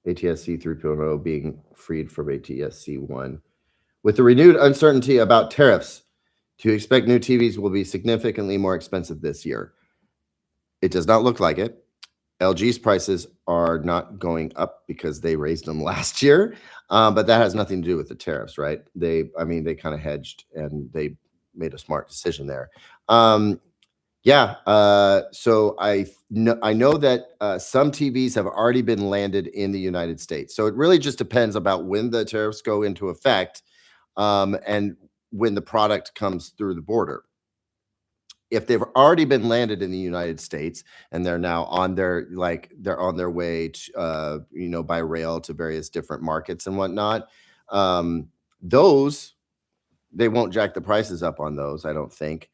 ATSC 3.0 being freed from ATSC 1. With the renewed uncertainty about tariffs, do you expect new TVs will be significantly more expensive this year? It does not look like it. LG's prices are not going up because they raised them last year, but that has nothing to do with the tariffs, right? They kind of hedged and they made a smart decision there. So I know that some TVs have already been landed in the United States. So it really just depends about when the tariffs go into effect, and when the product comes through the border. If they've already been landed in the United States and they're now on their way to, by rail to various different markets and whatnot, those they won't jack the prices up on those, I don't think.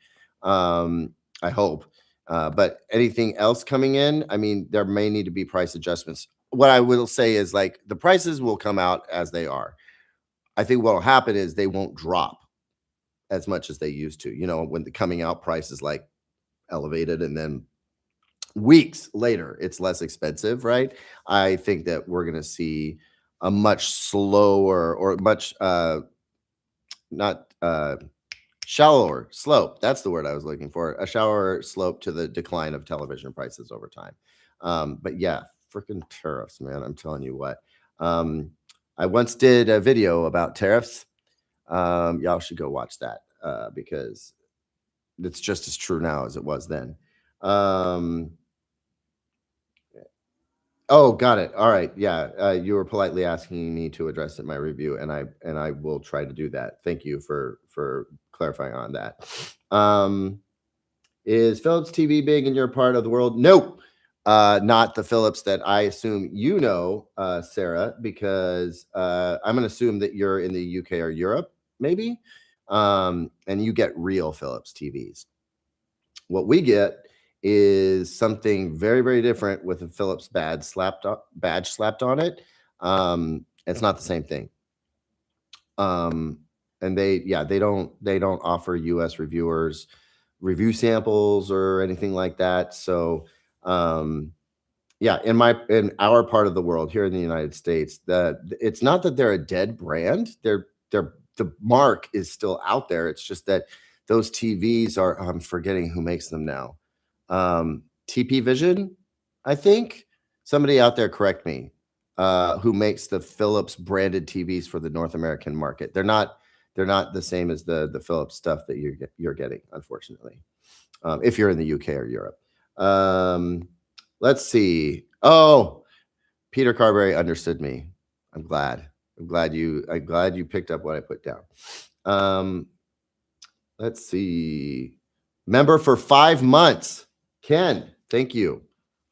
I hope. But anything else coming in, I mean, there may need to be price adjustments. What I will say is like the prices will come out as they are. I think what will happen is they won't drop as much as they used to. When the coming out price is like elevated and then weeks later it's less expensive, right? I think that we're going to see a much slower or much not shallower slope. That's the word I was looking for. A shallower slope to the decline of television prices over time. But yeah, freaking tariffs, man. I'm telling you what. I once did a video about tariffs. Y'all should go watch that because it's just as true now as it was then. Oh, got it. All right. Yeah. You were politely asking me to address it in my review, and I will try to do that. Thank you for clarifying on that. Is Philips TV big in your part of the world? Nope. Not the Philips that I assume Sarah, because I'm going to assume that you're in the UK or Europe, maybe, and you get real Philips TVs. What we get is something very, very different with a Philips badge slapped on it. It's not the same thing. And they don't offer US reviewers review samples or anything like that. So in our part of the world here in the United States, it's not that they're a dead brand. The mark is still out there. It's just that those TVs are, I'm forgetting who makes them now. TP Vision, I think. Somebody out there correct me, who makes the Philips branded TVs for the North American market. They're not the same as the Philips stuff that you're getting, unfortunately, if you're in the UK or Europe. Let's see. Oh, Peter Carberry understood me. I'm glad you picked up what I put down. Let's see. Member for 5 months. Ken, thank you.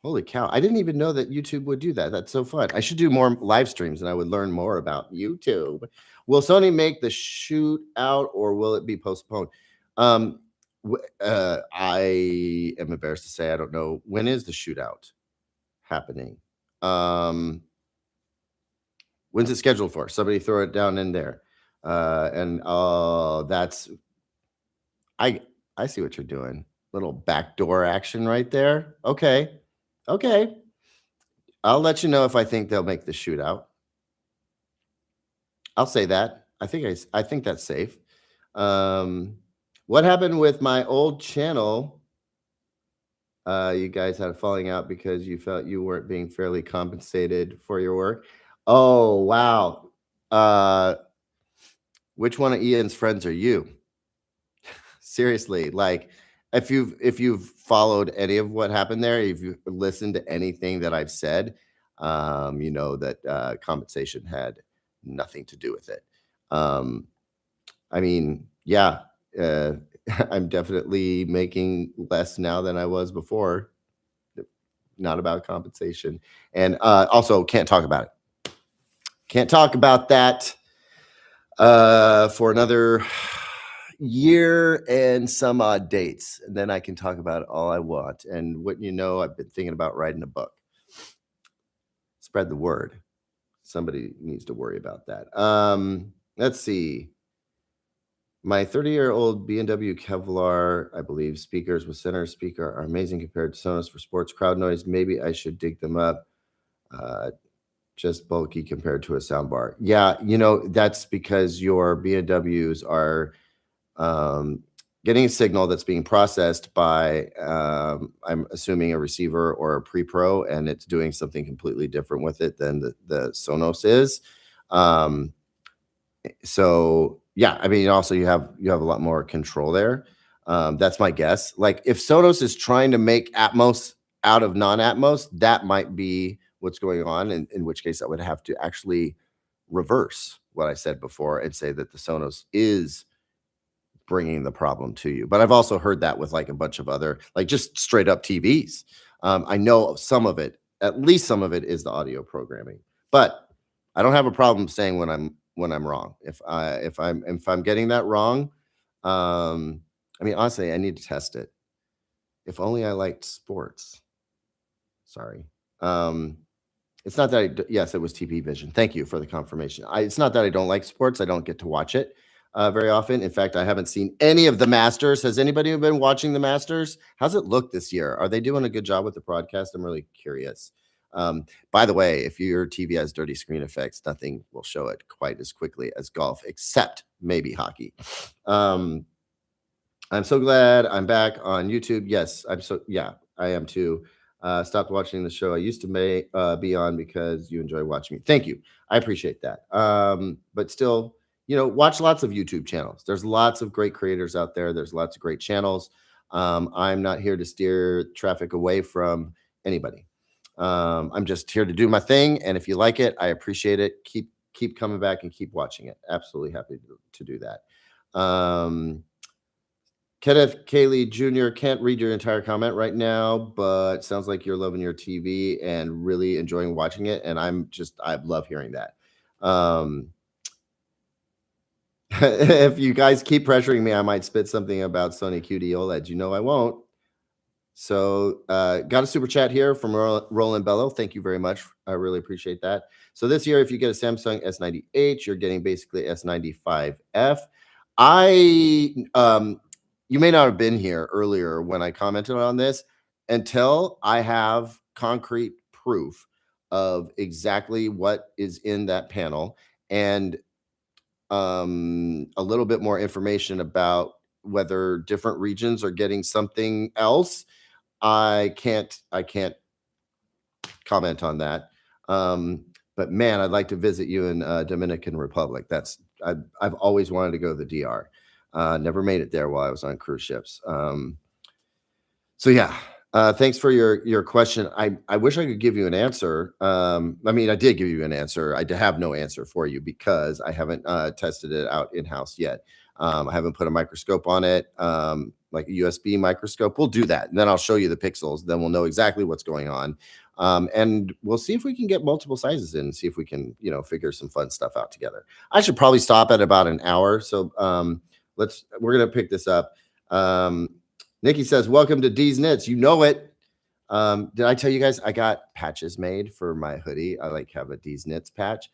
Holy cow. I didn't even know that YouTube would do that. That's so fun. I should do more live streams and I would learn more about YouTube. Will Sony make the shoot out or will it be postponed? I am embarrassed to say I don't know. When is the shootout happening? When's it scheduled for? Somebody throw it down in there. That's I see what you're doing. Little backdoor action right there. Okay. I'll let you know if I think they'll make the shootout. I'll say that. I think that's safe. What happened with my old channel? You guys had a falling out because you felt you weren't being fairly compensated for your work. Oh, wow. Which one of Ian's friends are you? Seriously, like if you've followed any of what happened there, if you've listened to anything that I've said, you know that compensation had nothing to do with it. I mean, yeah, uh, I'm definitely making less now than I was before. Not about compensation, and also can't talk about it. Can't talk about that for another year and some odd dates, and then I can talk about it all I want. And wouldn't you know, I've been thinking about writing a book. Spread the word. Somebody needs to worry about that. Let's see. My 30-year-old B&W Kevlar, I believe, speakers with center speaker are amazing compared to Sonos for sports crowd noise. Maybe I should dig them up. Just bulky compared to a soundbar. Yeah, you know, that's because your B&Ws are getting a signal that's being processed by, I'm assuming, a receiver or a pre-pro, and it's doing something completely different with it than the Sonos is. So yeah, I mean, also you have a lot more control there. That's my guess. Like if Sonos is trying to make Atmos out of non-Atmos, that might be what's going on, and in which case I would have to actually reverse what I said before and say that the Sonos is bringing the problem to you. But I've also heard that with like a bunch of other, like just straight up TVs. I know some of it, at least some of it, is the audio programming. But I don't have a problem saying when I'm wrong. If I'm getting that wrong, I mean, honestly, I need to test it. If only I liked sports. Sorry. It's not that yes, it was TP Vision. Thank you for the confirmation. It's not that I don't like sports. I don't get to watch it very often. In fact, I haven't seen any of the Masters. Has anybody been watching the Masters? How's it look this year? Are they doing a good job with the broadcast? I'm really curious. By the way, if your TV has dirty screen effects, nothing will show it quite as quickly as golf, except maybe hockey. I'm so glad I'm back on YouTube. Yes, yeah, I am too. Stopped watching the show I used to be on because you enjoy watching me. Thank you. I appreciate that. But still, you know, watch lots of YouTube channels. There's lots of great creators out there. There's lots of great channels. I'm not here to steer traffic away from anybody. I'm just here to do my thing. And if you like it, I appreciate it. Keep coming back and keep watching it. Absolutely happy to do that. Kenneth Cayley Jr. can't read your entire comment right now, but sounds like you're loving your TV and really enjoying watching it. And I love hearing that. If you guys keep pressuring me, I might spit something about Sony QD OLED. You know I won't. So got a super chat here from Roland Bello. Thank you very much. I really appreciate that. So this year, if you get a Samsung S90H, you're getting basically S95F. You may not have been here earlier when I commented on this. Until I have concrete proof of exactly what is in that panel and a little bit more information about whether different regions are getting something else, I can't comment on that. But man, I'd like to visit you in Dominican Republic. I've always wanted to go to the DR. Never made it there while I was on cruise ships. So yeah, thanks for your question. I wish I could give you an answer. I mean, I did give you an answer. I have no answer for you because I haven't tested it out in-house yet. I haven't put a microscope on it, like a USB microscope. We'll do that, and then I'll show you the pixels. Then we'll know exactly what's going on, and we'll see if we can get multiple sizes in and see if we can, you know, figure some fun stuff out together. I should probably stop at about an hour, so we're gonna pick this up. Nikki says, welcome to D's Knits. You know it. Did I tell you guys I got patches made for my hoodie? I like have a D's Knits patch.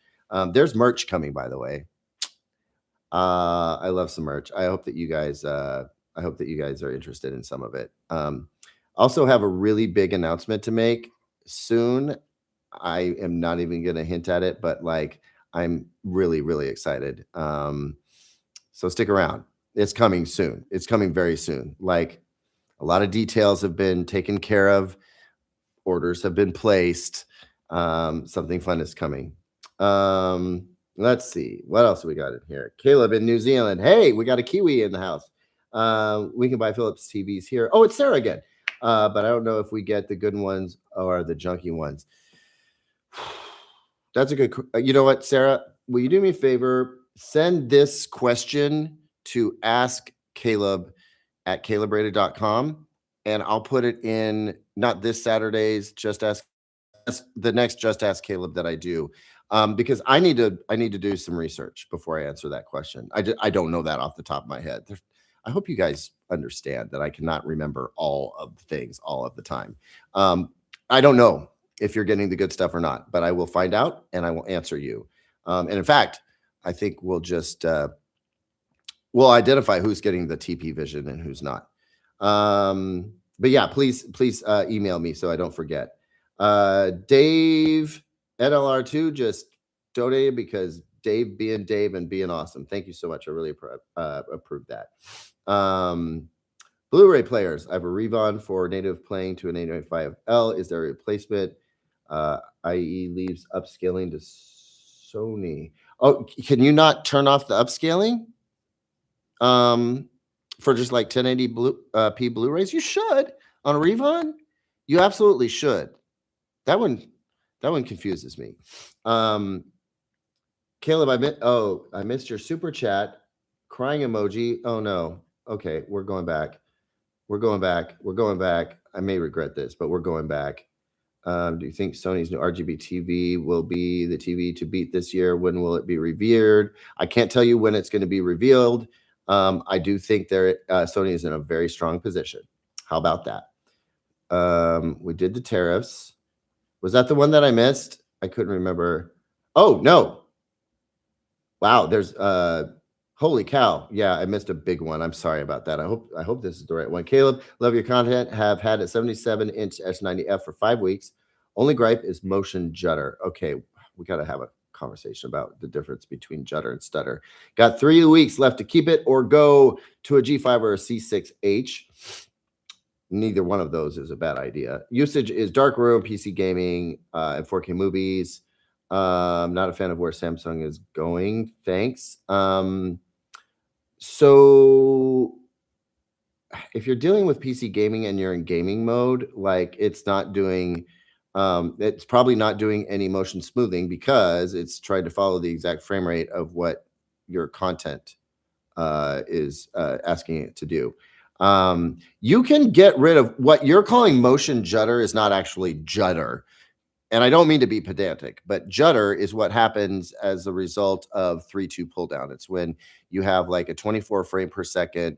There's merch coming, by the way. I love some merch. I hope that you guys are interested in some of it. Also have a really big announcement to make soon. I am not even going to hint at it, but like I'm really, really excited. So stick around. It's coming soon. It's coming very soon. Like A lot of details have been taken care of. Orders have been placed. Something fun is coming. Let's see. What else we got in here? Caleb in New Zealand. Hey, we got a Kiwi in the house. We can buy Philips TVs here. Oh, it's Sarah again. But I don't know if we get the good ones or the junky ones. That's a good. You know what, Sarah? Will you do me a favor? Send this question to askcaleb at CalebRated.com, and I'll put it in not this Saturday's Just Ask, the next Just Ask Caleb that I do, because I need to do some research before I answer that question. I don't know that off the top of my head. I hope you guys understand that I cannot remember all of the things all of the time. I don't know if you're getting the good stuff or not, but I will find out and I will answer you. And in fact, I think we'll just we'll identify who's getting the TP Vision and who's not. But yeah, please email me so I don't forget. Dave NLR2 just donated because Dave being Dave and being awesome. Thank you so much. I really approve that. Blu-ray players. I have a Revon for native playing to an 895L. Is there a replacement? i.e. leaves upscaling to Sony. Oh, can you not turn off the upscaling? For just like 1080p Blu-rays? You should. On a Revon? You absolutely should. That one confuses me. Caleb, I missed your super chat. Crying emoji. Oh no. Okay, we're going back. We're going back. I may regret this, but we're going back. Do you think Sony's new RGB TV will be the TV to beat this year? When will it be revealed? I can't tell you when it's going to be revealed. I do think Sony is in a very strong position. How about that? We did the tariffs. Was that the one that I missed? I couldn't remember. Oh, no. Wow, there's holy cow. Yeah, I missed a big one. I'm sorry about that. I hope this is the right one. Caleb, love your content. Have had a 77-inch S90F for 5 weeks. Only gripe is motion judder. Okay, we got to have a conversation about the difference between judder and stutter. Got 3 weeks left to keep it or go to a G5 or a C6H. Neither one of those is a bad idea. Usage is dark room, PC gaming, and 4K movies. Not a fan of where Samsung is going. Thanks. So if you're dealing with PC gaming and you're in gaming mode, like it's probably not doing any motion smoothing because it's trying to follow the exact frame rate of what your content is asking it to do. You can get rid of what you're calling motion judder is not actually judder. And I don't mean to be pedantic, but judder is what happens as a result of 3:2 pull down. It's when you have like a 24 frame per second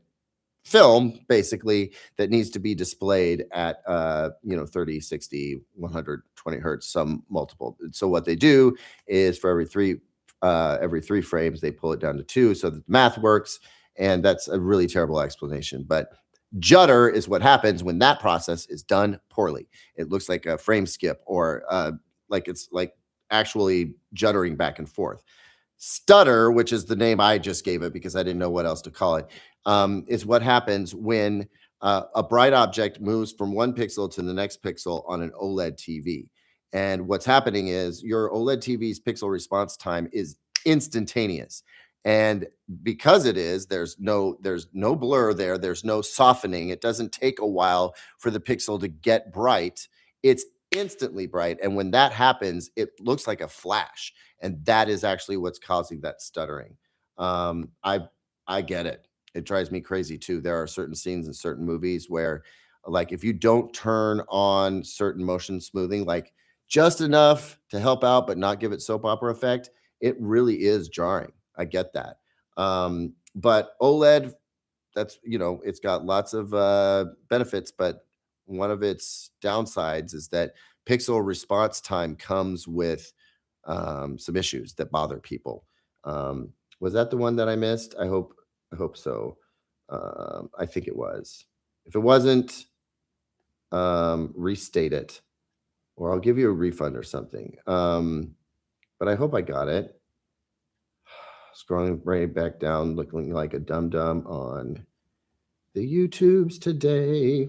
film basically that needs to be displayed at 30, 60, 120 hertz, some multiple. So what they do is for every three frames they pull it down to 2 so that the math works, and that's a really terrible explanation. But judder is what happens when that process is done poorly. It looks like a frame skip or like it's like actually juddering back and forth. Stutter, which is the name I just gave it because I didn't know what else to call it, is what happens when a bright object moves from one pixel to the next pixel on an OLED TV. And what's happening is your OLED TV's pixel response time is instantaneous. And because it is, there's no blur there. There's no softening. It doesn't take a while for the pixel to get bright. It's instantly bright. And when that happens, it looks like a flash. And that is actually what's causing that stuttering. I get it. It drives me crazy too. There are certain scenes in certain movies where, like, if you don't turn on certain motion smoothing, like just enough to help out, but not give it soap opera effect, it really is jarring. I get that. But OLED, that's, it's got lots of benefits, but one of its downsides is that pixel response time comes with some issues that bother people. Was that the one that I missed? I hope so. I think it was. If it wasn't, restate it, or I'll give you a refund or something. But I hope I got it. Scrolling right back down, looking like a dum-dum on the YouTubes today.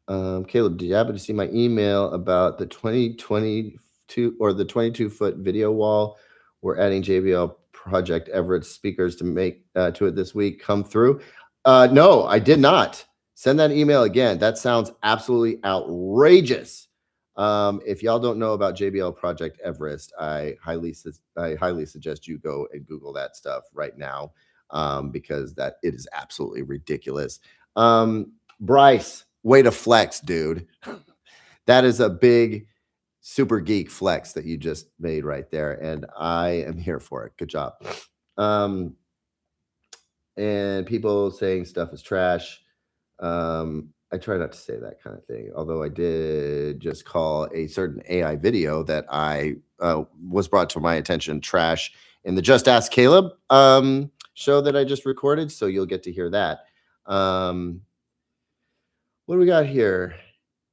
Caleb, did you happen to see my email about the 2022 or the 22-foot video wall? We're adding JBL Project Everett speakers to make to it this week. Come through. No, I did not. Send that email again. That sounds absolutely outrageous. If y'all don't know about JBL Project Everest, I highly suggest you go and Google that stuff right now, because that it is absolutely ridiculous. Bryce, way to flex, dude. That is a big super geek flex that you just made right there, and I am here for it. Good job. And people saying stuff is trash. I try not to say that kind of thing, although I did just call a certain AI video that I was brought to my attention trash in the Just Ask Caleb show that I just recorded, so you'll get to hear that. What do we got here?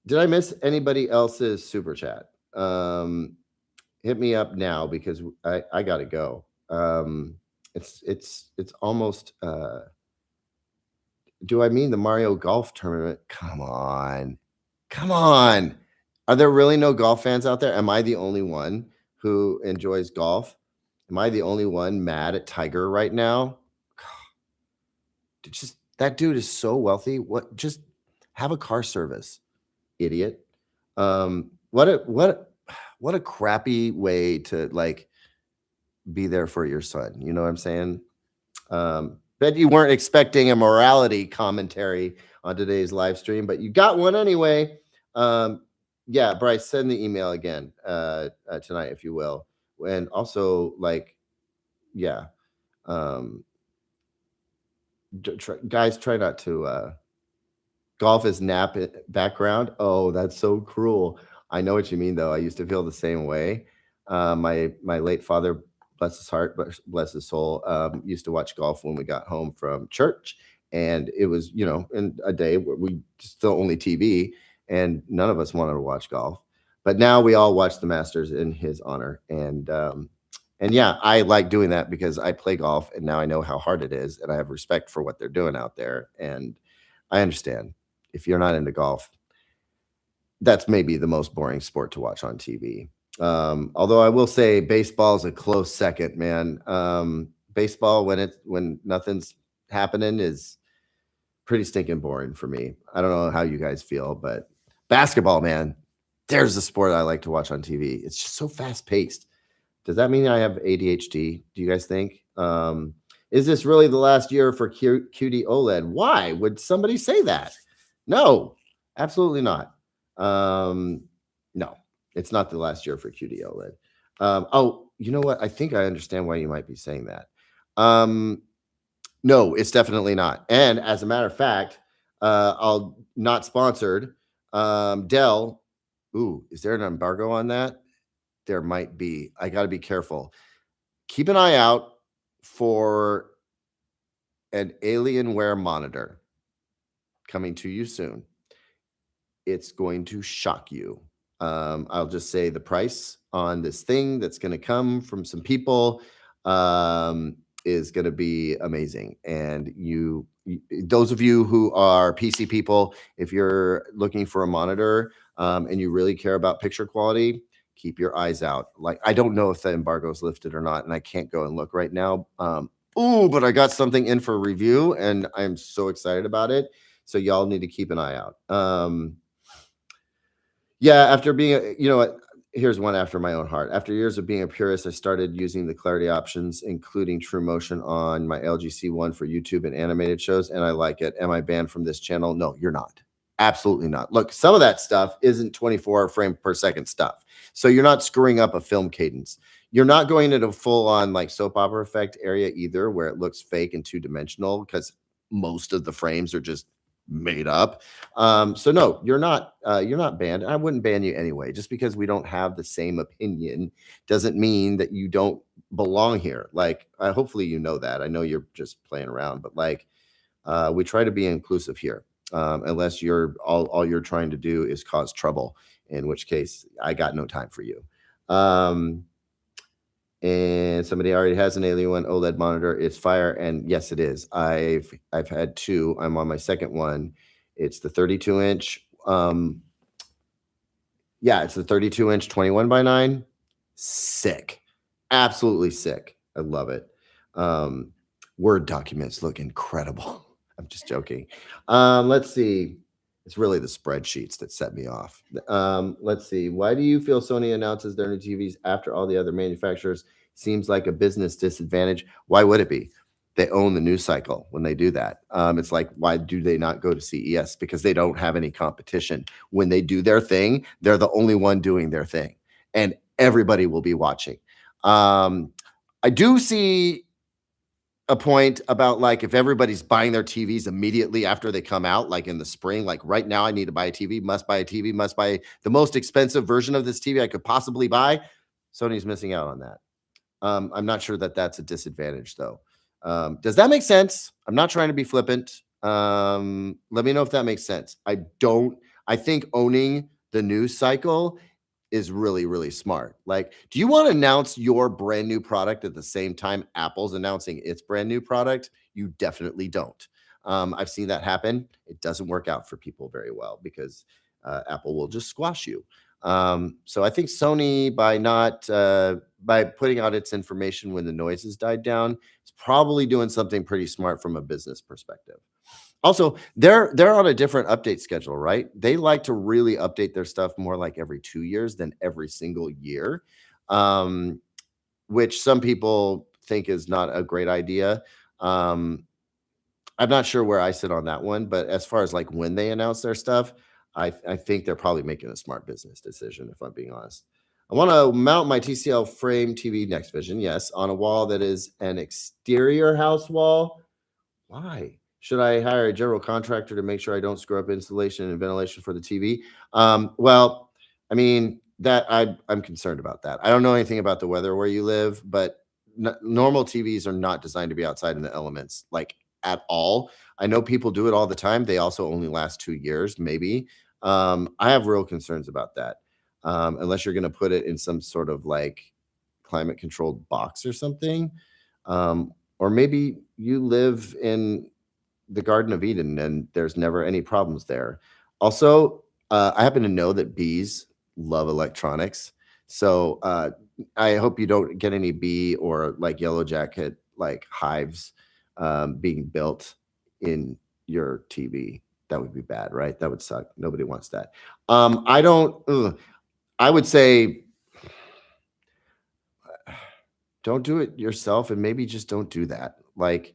Did I miss anybody else's super chat? Hit me up now because I gotta go. It's almost. Do I mean the Mario Golf tournament? Come on. Are there really no golf fans out there? Am I the only one who enjoys golf? Am I the only one mad at Tiger right now? Just that dude is so wealthy. What? Just have a car service, idiot. What a crappy way to like be there for your son. You know what I'm saying? Bet you weren't expecting a morality commentary on today's live stream, but you got one anyway. Yeah, Bryce, send the email again tonight, if you will. And also, like, yeah, guys, try not to golf is nap background. Oh, that's so cruel. I know what you mean, though. I used to feel the same way. My late father, bless his heart, bless his soul, used to watch golf when we got home from church, and it was, you know, in a day where we still only TV, and none of us wanted to watch golf. But now we all watch the Masters in his honor, and yeah, I like doing that because I play golf, and now I know how hard it is, and I have respect for what they're doing out there, and I understand. If you're not into golf, that's maybe the most boring sport to watch on TV. Although I will say baseball is a close second, man. Baseball, when nothing's happening, is pretty stinking boring for me. I don't know how you guys feel, but basketball, man, there's the sport I like to watch on TV. It's just so fast paced. Does that mean I have ADHD? Do you guys think? Is this really the last year for QD OLED? Why would somebody say that? No, absolutely not. No, it's not the last year for QD OLED. Oh, you know what? I think I understand why you might be saying that. No, it's definitely not. And as a matter of fact, I'll not sponsored. Dell. Ooh, is there an embargo on that? There might be. I got to be careful. Keep an eye out for an Alienware monitor coming to you soon. It's going to shock you. I'll just say the price on this thing that's going to come from some people is going to be amazing. And those of you who are PC people, if you're looking for a monitor and you really care about picture quality, keep your eyes out. Like, I don't know if the embargo is lifted or not, and I can't go and look right now. But I got something in for review, and I'm so excited about it. So y'all need to keep an eye out. Yeah, after being, you know what? Here's one after my own heart. After years of being a purist, I started using the clarity options, including True Motion on my LG C1 for YouTube and animated shows, and I like it. Am I banned from this channel? No, you're not. Absolutely not. Look, some of that stuff isn't 24 frame per second stuff. So you're not screwing up a film cadence. You're not going into full on like soap opera effect area either, where it looks fake and two-dimensional, because most of the frames are just made up. So no, you're not banned. I wouldn't ban you anyway. Just because we don't have the same opinion doesn't mean that you don't belong here. Like, hopefully you know that. I know you're just playing around, but like, we try to be inclusive here. Unless you're all you're trying to do is cause trouble, in which case I got no time for you. And somebody already has an Alien One OLED monitor. It's fire, and yes, it is. I've had two. I'm on my second one. It's the 32-inch. Yeah, it's the 32-inch 21:9. Sick, absolutely sick. I love it. Word documents look incredible. I'm just joking. Let's see. It's really the spreadsheets that set me off. Let's see. Why do you feel Sony announces their new TVs after all the other manufacturers? Seems like a business disadvantage. Why would it be? They own the news cycle when they do that. It's like, why do they not go to CES? Because they don't have any competition. When they do their thing, they're the only one doing their thing, and everybody will be watching. I do see a point about like if everybody's buying their TVs immediately after they come out, like in the spring, like right now, I need to buy a TV, must buy a TV, must buy the most expensive version of this TV I could possibly buy. Sony's missing out on that. I'm not sure that that's a disadvantage though. Does that make sense? I'm not trying to be flippant. Let me know if that makes sense. I think owning the news cycle is really, really smart. Like, do you want to announce your brand new product at the same time Apple's announcing its brand new product? You definitely don't. I've seen that happen. It doesn't work out for people very well because Apple will just squash you. So I think Sony, by putting out its information when the noise has died down, is probably doing something pretty smart from a business perspective. Also, they're on a different update schedule, right? They like to really update their stuff more like every 2 years than every single year, which some people think is not a great idea. I'm not sure where I sit on that one, but as far as like when they announce their stuff, I think they're probably making a smart business decision, if I'm being honest. I want to mount my TCL frame TV Next Vision, yes, on a wall that is an exterior house wall. Why? Should I hire a general contractor to make sure I don't screw up installation and ventilation for the TV? Well, I mean, I'm concerned about that. I don't know anything about the weather where you live, but normal TVs are not designed to be outside in the elements, like at all. I know people do it all the time. They also only last 2 years, maybe. I have real concerns about that. Unless you're going to put it in some sort of like climate controlled box or something. Or maybe you live in the Garden of Eden and there's never any problems there. Also, I happen to know that bees love electronics. So I hope you don't get any bee or like yellow jacket like hives being built in your TV. That would be bad, right? That would suck. Nobody wants that. I would say don't do it yourself and maybe just don't do that. Like,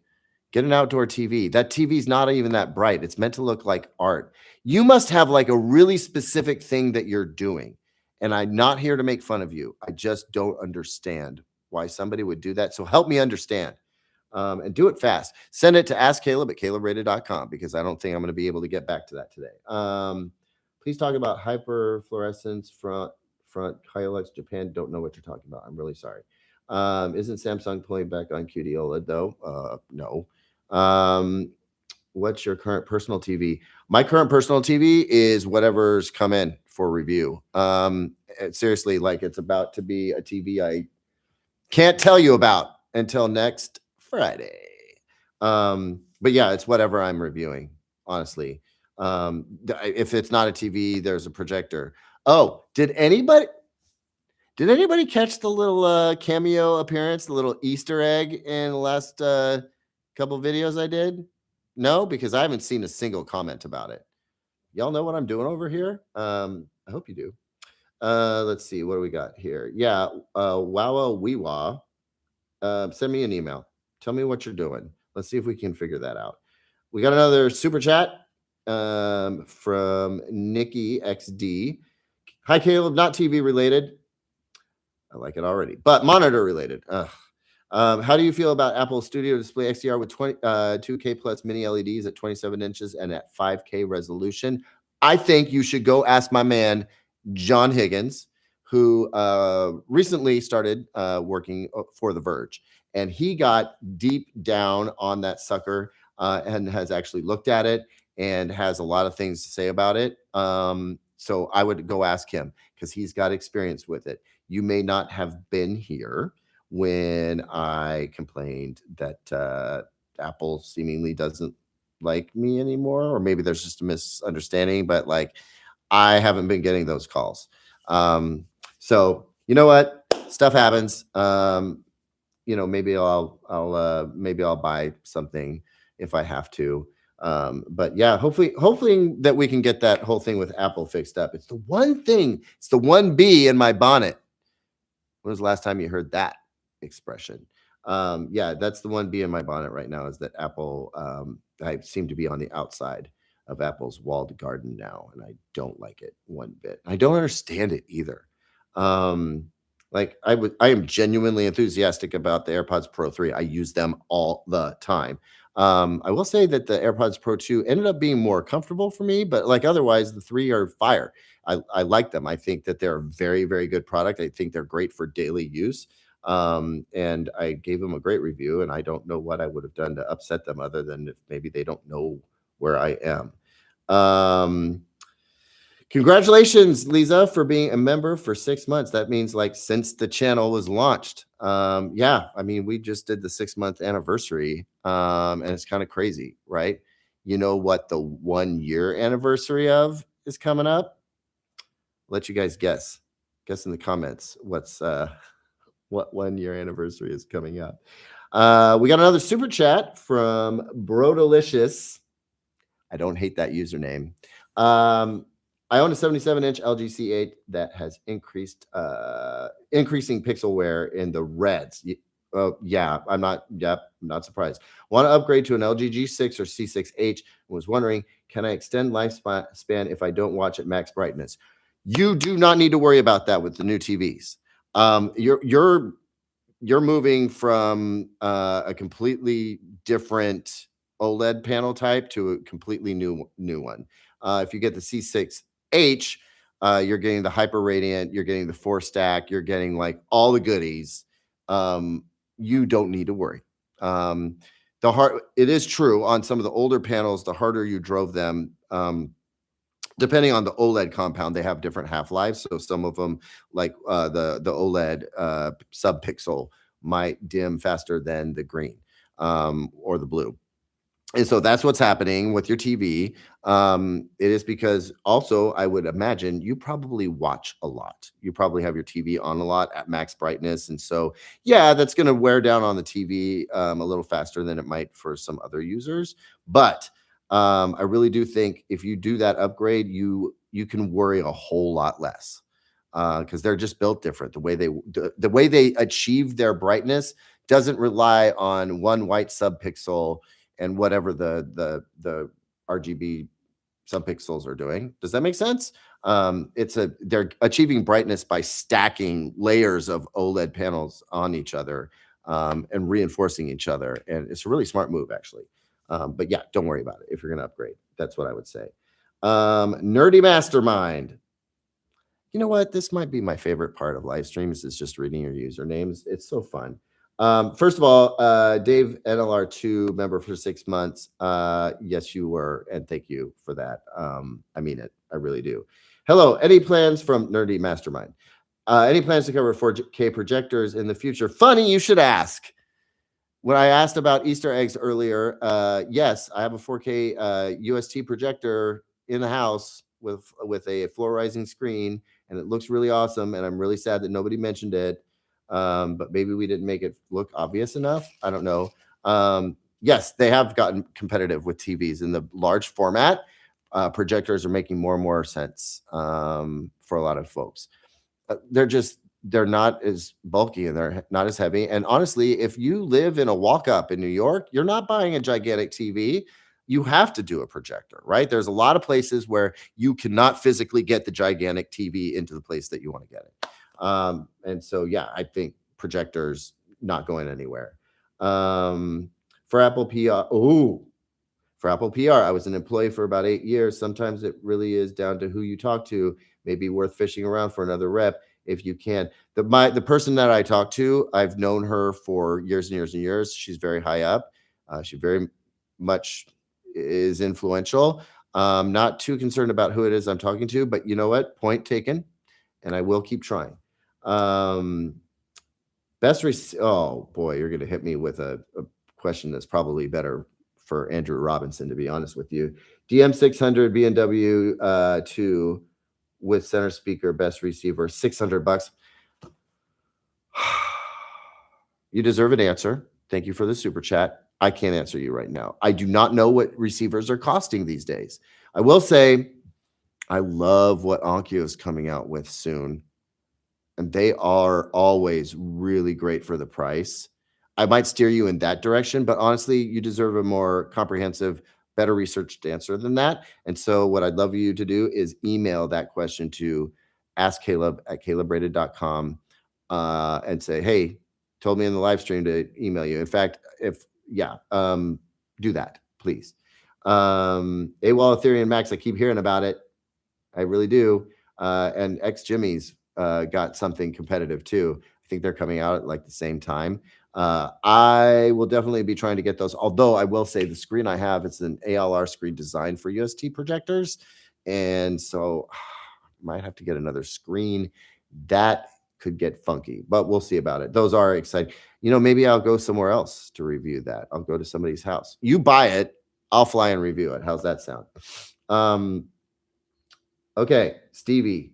get an outdoor TV. That TV's not even that bright. It's meant to look like art. You must have like a really specific thing that you're doing. And I'm not here to make fun of you. I just don't understand why somebody would do that. So help me understand. And do it fast. Send it to askcaleb at CalebRated.com because I don't think I'm going to be able to get back to that today. Please talk about hyperfluorescence front Hilux Japan. Don't know what you're talking about. I'm really sorry. Isn't Samsung pulling back on QD OLED though? No. What's your current personal TV? My current personal TV is whatever's come in for review. Seriously, like it's about to be a TV I can't tell you about until next Friday. But yeah, it's whatever I'm reviewing, honestly. If it's not a TV, there's a projector. Oh, did anybody catch the little cameo appearance, the little Easter egg in the last couple videos I did? No, because I haven't seen a single comment about it. Y'all know what I'm doing over here? I hope you do. Let's see, what do we got here? Yeah, Wawa Weewa. Send me an email. Tell me what you're doing. Let's see if we can figure that out. We got another super chat from Nikki XD. Hi, Caleb. Not TV related. I like it already, but monitor related. How do you feel about Apple Studio Display XDR with 2K plus mini LEDs at 27 inches and at 5K resolution? I think you should go ask my man, John Higgins, who recently started working for The Verge. And he got deep down on that sucker and has actually looked at it and has a lot of things to say about it. So I would go ask him because he's got experience with it. You may not have been here when I complained that Apple seemingly doesn't like me anymore, or maybe there's just a misunderstanding, but like I haven't been getting those calls. So you know what? Stuff happens. Maybe I'll buy something if I have to. But yeah, hopefully that we can get that whole thing with Apple fixed up. It's the one thing, it's the one bee in my bonnet. When was the last time you heard that expression? Yeah, that's the one bee in my bonnet right now, is that Apple, I seem to be on the outside of Apple's walled garden now, and I don't like it one bit. I don't understand it either. I am genuinely enthusiastic about the AirPods Pro 3. I use them all the time. I will say that the AirPods Pro 2 ended up being more comfortable for me, but like otherwise, the 3 are fire. I like them. I think that they're a very, very good product. I think they're great for daily use. And I gave them a great review, and I don't know what I would have done to upset them other than if maybe they don't know where I am. Congratulations, Lisa, for being a member for 6 months. That means like since the channel was launched. Yeah, I mean, we just did the 6-month anniversary, and it's kind of crazy, right? You know what the 1-year anniversary of is coming up? Let you guys guess. Guess in the comments what 1-year anniversary is coming up. We got another super chat from Brodalicious. I don't hate that username. I own a 77-inch LG C8 that has increasing pixel wear in the reds. Yeah, I'm not surprised. Want to upgrade to an LG G6 or C6H. Was wondering, can I extend lifespan if I don't watch at max brightness? You do not need to worry about that with the new TVs. You're moving from a completely different OLED panel type to a completely new one. If you get the C6H, you're getting the hyper radiant, you're getting the 4-stack, you're getting like all the goodies. You don't need to worry. It is true on some of the older panels, the harder you drove them, depending on the OLED compound, they have different half-lives. So some of them, like the OLED sub-pixel, might dim faster than the green or the blue. And so that's what's happening with your TV. It is because also, I would imagine you probably watch a lot. You probably have your TV on a lot at max brightness. And so, yeah, that's going to wear down on the TV a little faster than it might for some other users. But I really do think if you do that upgrade, you can worry a whole lot less because they're just built different. The way they achieve their brightness doesn't rely on one white subpixel and whatever the RGB subpixels are doing. Does that make sense? They're achieving brightness by stacking layers of OLED panels on each other and reinforcing each other. And it's a really smart move, actually. But yeah, don't worry about it if you're going to upgrade. That's what I would say. Nerdy Mastermind. You know what? This might be my favorite part of live streams is just reading your usernames. It's so fun. First of all, Dave NLR2 member for 6 months. Yes, you were, and thank you for that. I mean it. I really do. Hello. Any plans from Nerdy Mastermind? Any plans to cover 4K projectors in the future? Funny you should ask. When I asked about Easter eggs earlier, yes, I have a 4K UST projector in the house with a fluorescing screen, and it looks really awesome. And I'm really sad that nobody mentioned it. But maybe we didn't make it look obvious enough. I don't know. Yes, they have gotten competitive with TVs in the large format. Projectors are making more and more sense for a lot of folks. They're not as bulky and they're not as heavy. And honestly, if you live in a walk-up in New York, you're not buying a gigantic TV. You have to do a projector, right? There's a lot of places where you cannot physically get the gigantic TV into the place that you want to get it. And so, yeah, I think projectors not going anywhere. For Apple PR, for Apple PR, I was an employee for about 8 years. Sometimes it really is down to who you talk to. Maybe worth fishing around for another rep if you can. The person that I talked to, I've known her for years and years and years. She's very high up. She very much is influential. Not too concerned about who it is I'm talking to, but you know what? Point taken, and I will keep trying. Oh boy, you're gonna hit me with a question that's probably better for Andrew Robinson, to be honest with you. DM600 B&W 2 with center speaker, best receiver, $600. You deserve an answer. Thank you for the super chat. I can't answer you right now. I do not know what receivers are costing these days. I will say I love what Onkyo is coming out with soon, and they are always really great for the price. I might steer you in that direction, but honestly, you deserve a more comprehensive, better researched answer than that. And so what I'd love you to do is email that question to askcaleb@CalebRated.com and say, hey, told me in the live stream to email you. In fact, do that, please. AWOL Ethereum Max, I keep hearing about it. I really do. And X Jimmy's got something competitive too. I think they're coming out at like the same time. I will definitely be trying to get those. Although I will say the screen I have, it's an ALR screen designed for UST projectors. And so might have to get another screen. That could get funky, but we'll see about it. Those are exciting. You know, maybe I'll go somewhere else to review that. I'll go to somebody's house. You buy it, I'll fly and review it. How's that sound? Okay, Stevie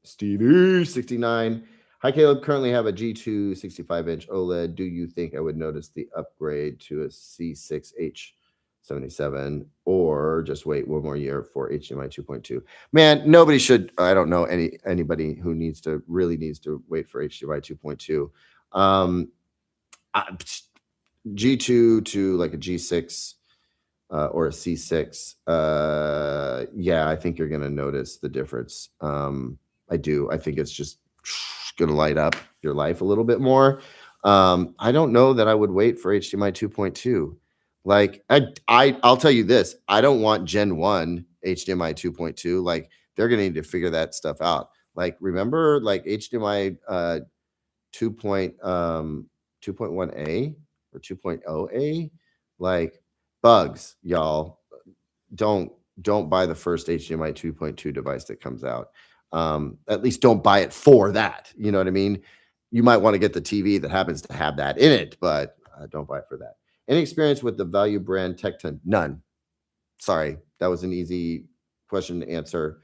69. Hi, Caleb. Currently have a G2 65-inch OLED. Do you think I would notice the upgrade to a C6H77 or just wait one more year for HDMI 2.2? Man, nobody should. I don't know anybody who really needs to wait for HDMI 2.2. G2 to like a G6 or a C6. Yeah, I think you're going to notice the difference. I do. I think it's just going to light up your life a little bit more. I don't know that I would wait for HDMI 2.2. Like I'll tell you this, I don't want Gen 1 HDMI 2.2. Like they're going to need to figure that stuff out. Like remember like HDMI 2.1A or 2.0A, like bugs, y'all. Don't buy the first HDMI 2.2 device that comes out. At least don't buy it for that. You know what I mean? You might want to get the TV that happens to have that in it, but don't buy it for that. Any experience with the value brand Tecton? None. Sorry, that was an easy question to answer.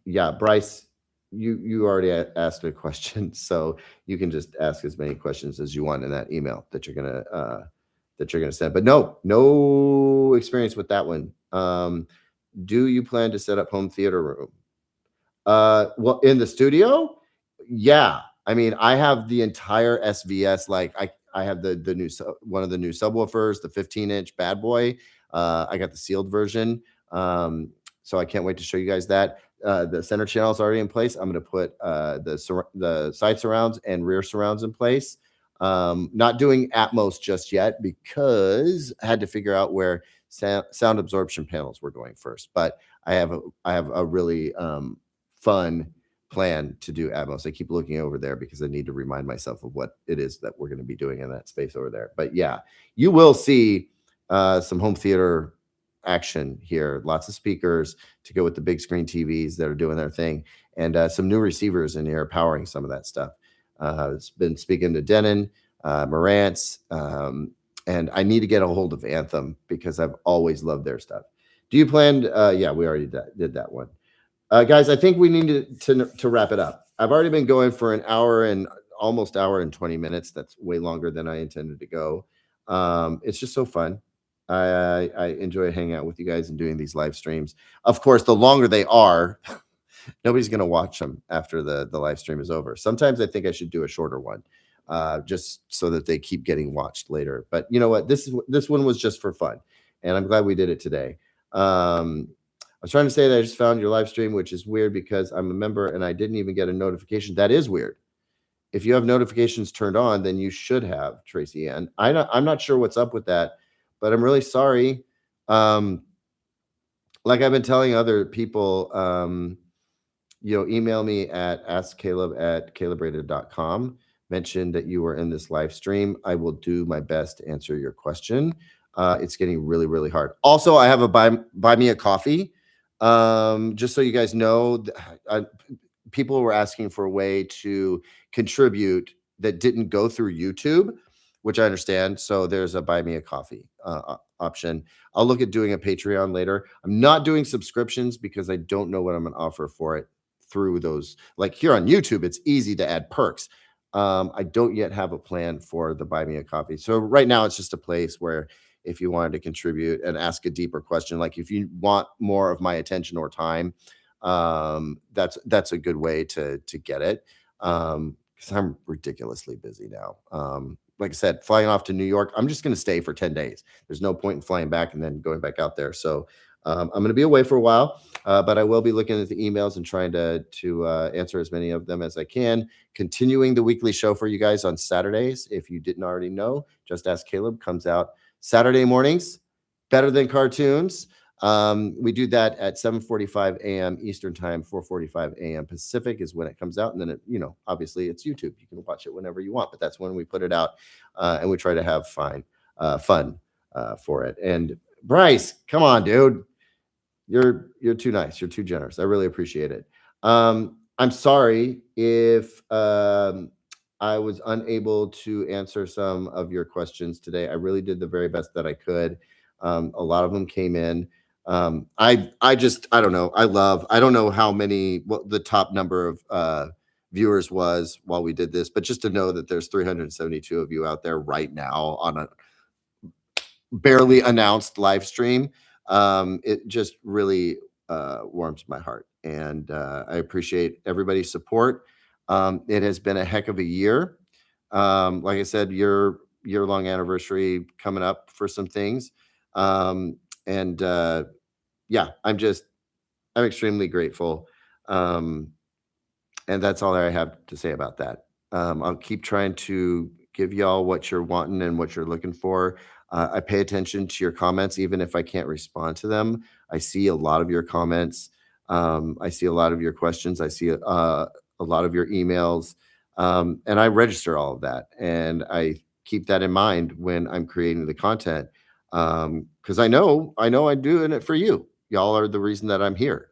Yeah, Bryce, you already asked a question, so you can just ask as many questions as you want in that email that you're gonna send. But no experience with that one. Do you plan to set up home theater room? Well, in the studio, yeah. I mean, I have the entire SVS. Like I have the new one of the new subwoofers, the 15-inch bad boy. I got the sealed version. So I can't wait to show you guys that. The center channel is already in place. I'm going to put the side surrounds and rear surrounds in place. Not doing Atmos just yet because I had to figure out where sound absorption panels were going first. But I have a really fun plan to do Atmos. I keep looking over there because I need to remind myself of what it is that we're going to be doing in that space over there. But yeah, you will see some home theater action here. Lots of speakers to go with the big screen TVs that are doing their thing, and some new receivers in here powering some of that stuff. It's been speaking to Denon, Marantz, and I need to get a hold of Anthem because I've always loved their stuff. Do you plan? Yeah, we already did that one. Guys, I think we need to wrap it up. I've already been going for an hour and almost hour and 20 minutes. That's way longer than I intended to go. It's just so fun. I enjoy hanging out with you guys and doing these live streams. Of course, the longer they are, nobody's going to watch them after the live stream is over. Sometimes I think I should do a shorter one, just so that they keep getting watched later. But you know what? This one was just for fun, and I'm glad we did it today. I was trying to say that I just found your live stream, which is weird because I'm a member and I didn't even get a notification. That is weird. If you have notifications turned on, then you should have, Tracy Ann. I'm not sure what's up with that, but I'm really sorry. Like I've been telling other people, email me at askcaleb@CalebRated.com. Mention that you were in this live stream. I will do my best to answer your question. It's getting really, really hard. Also, I have a buy me a coffee. Just so you guys know, people were asking for a way to contribute that didn't go through YouTube, which I understand. So there's a buy me a coffee option. I'll look at doing a Patreon later. I'm not doing subscriptions because I don't know what I'm going to offer for it through those. Like here on YouTube, it's easy to add perks. I don't yet have a plan for the buy me a coffee. So right now it's just a place where if you wanted to contribute and ask a deeper question, like if you want more of my attention or time, that's a good way to get it. Because I'm ridiculously busy now. Like I said, flying off to New York, I'm just going to stay for 10 days. There's no point in flying back and then going back out there. So I'm going to be away for a while, but I will be looking at the emails and trying to answer as many of them as I can. Continuing the weekly show for you guys on Saturdays. If you didn't already know, Just Ask Caleb comes out Saturday mornings, better than cartoons. We do that at 7:45 a.m. Eastern time, 4:45 a.m. Pacific is when it comes out. And then, obviously it's YouTube. You can watch it whenever you want, but that's when we put it out. And we try to have fun for it. And Bryce, come on, dude. You're too nice. You're too generous. I really appreciate it. I'm sorry if I was unable to answer some of your questions today. I really did the very best that I could. A lot of them came in. I don't know. I don't know how many, what the top number of viewers was while we did this, but just to know that there's 372 of you out there right now on a barely announced live stream. It just really warms my heart, and I appreciate everybody's support. It has been a heck of a year. Like I said, year-long anniversary coming up for some things. Yeah, I'm extremely grateful. And that's all I have to say about that. I'll keep trying to give y'all what you're wanting and what you're looking for. I pay attention to your comments, even if I can't respond to them. I see a lot of your comments. I see a lot of your questions. I see a lot of your emails. And I register all of that. And I keep that in mind when I'm creating the content. Because I know I'm doing it for you. Y'all are the reason that I'm here.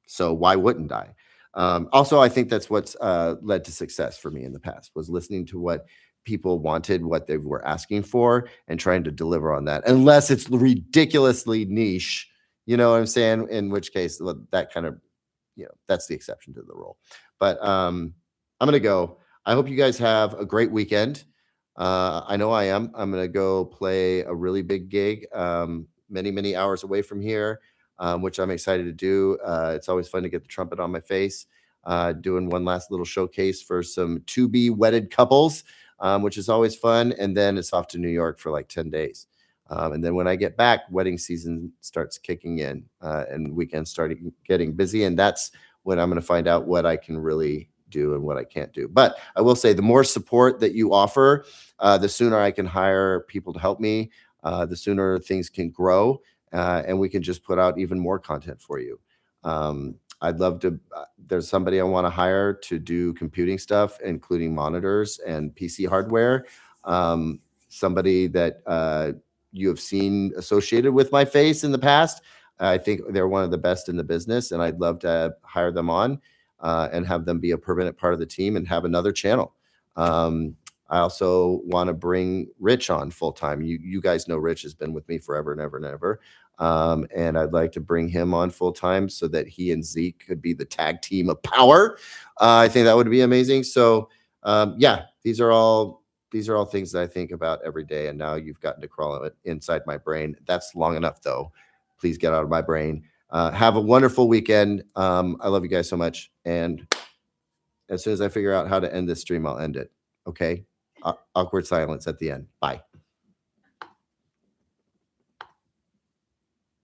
So why wouldn't I? Also, I think that's what's led to success for me in the past, was listening to what people wanted, what they were asking for, and trying to deliver on that. Unless it's ridiculously niche, you know what I'm saying? In which case, that kind of, that's the exception to the rule. But I'm going to go. I hope you guys have a great weekend. I know I am. I'm going to go play a really big gig many, many hours away from here. Which I'm excited to do. It's always fun to get the trumpet on my face, doing one last little showcase for some to-be wedded couples, which is always fun. And then it's off to New York for like 10 days. And then when I get back, wedding season starts kicking in and weekends start getting busy. And that's when I'm going to find out what I can really do and what I can't do. But I will say, the more support that you offer, the sooner I can hire people to help me, the sooner things can grow. And we can just put out even more content for you. I'd love to, there's somebody I want to hire to do computing stuff, including monitors and PC hardware. Somebody that you have seen associated with my face in the past. I think they're one of the best in the business, and I'd love to hire them on and have them be a permanent part of the team and have another channel. I also want to bring Rich on full time. You guys know Rich has been with me forever and ever and ever. And I'd like to bring him on full time so that he and Zeke could be the tag team of power. I think that would be amazing. So yeah, these are all things that I think about every day. And now you've gotten to crawl inside my brain. That's long enough, though. Please get out of my brain. Have a wonderful weekend. I love you guys so much. And as soon as I figure out how to end this stream, I'll end it. Okay. Awkward silence at the end. Bye.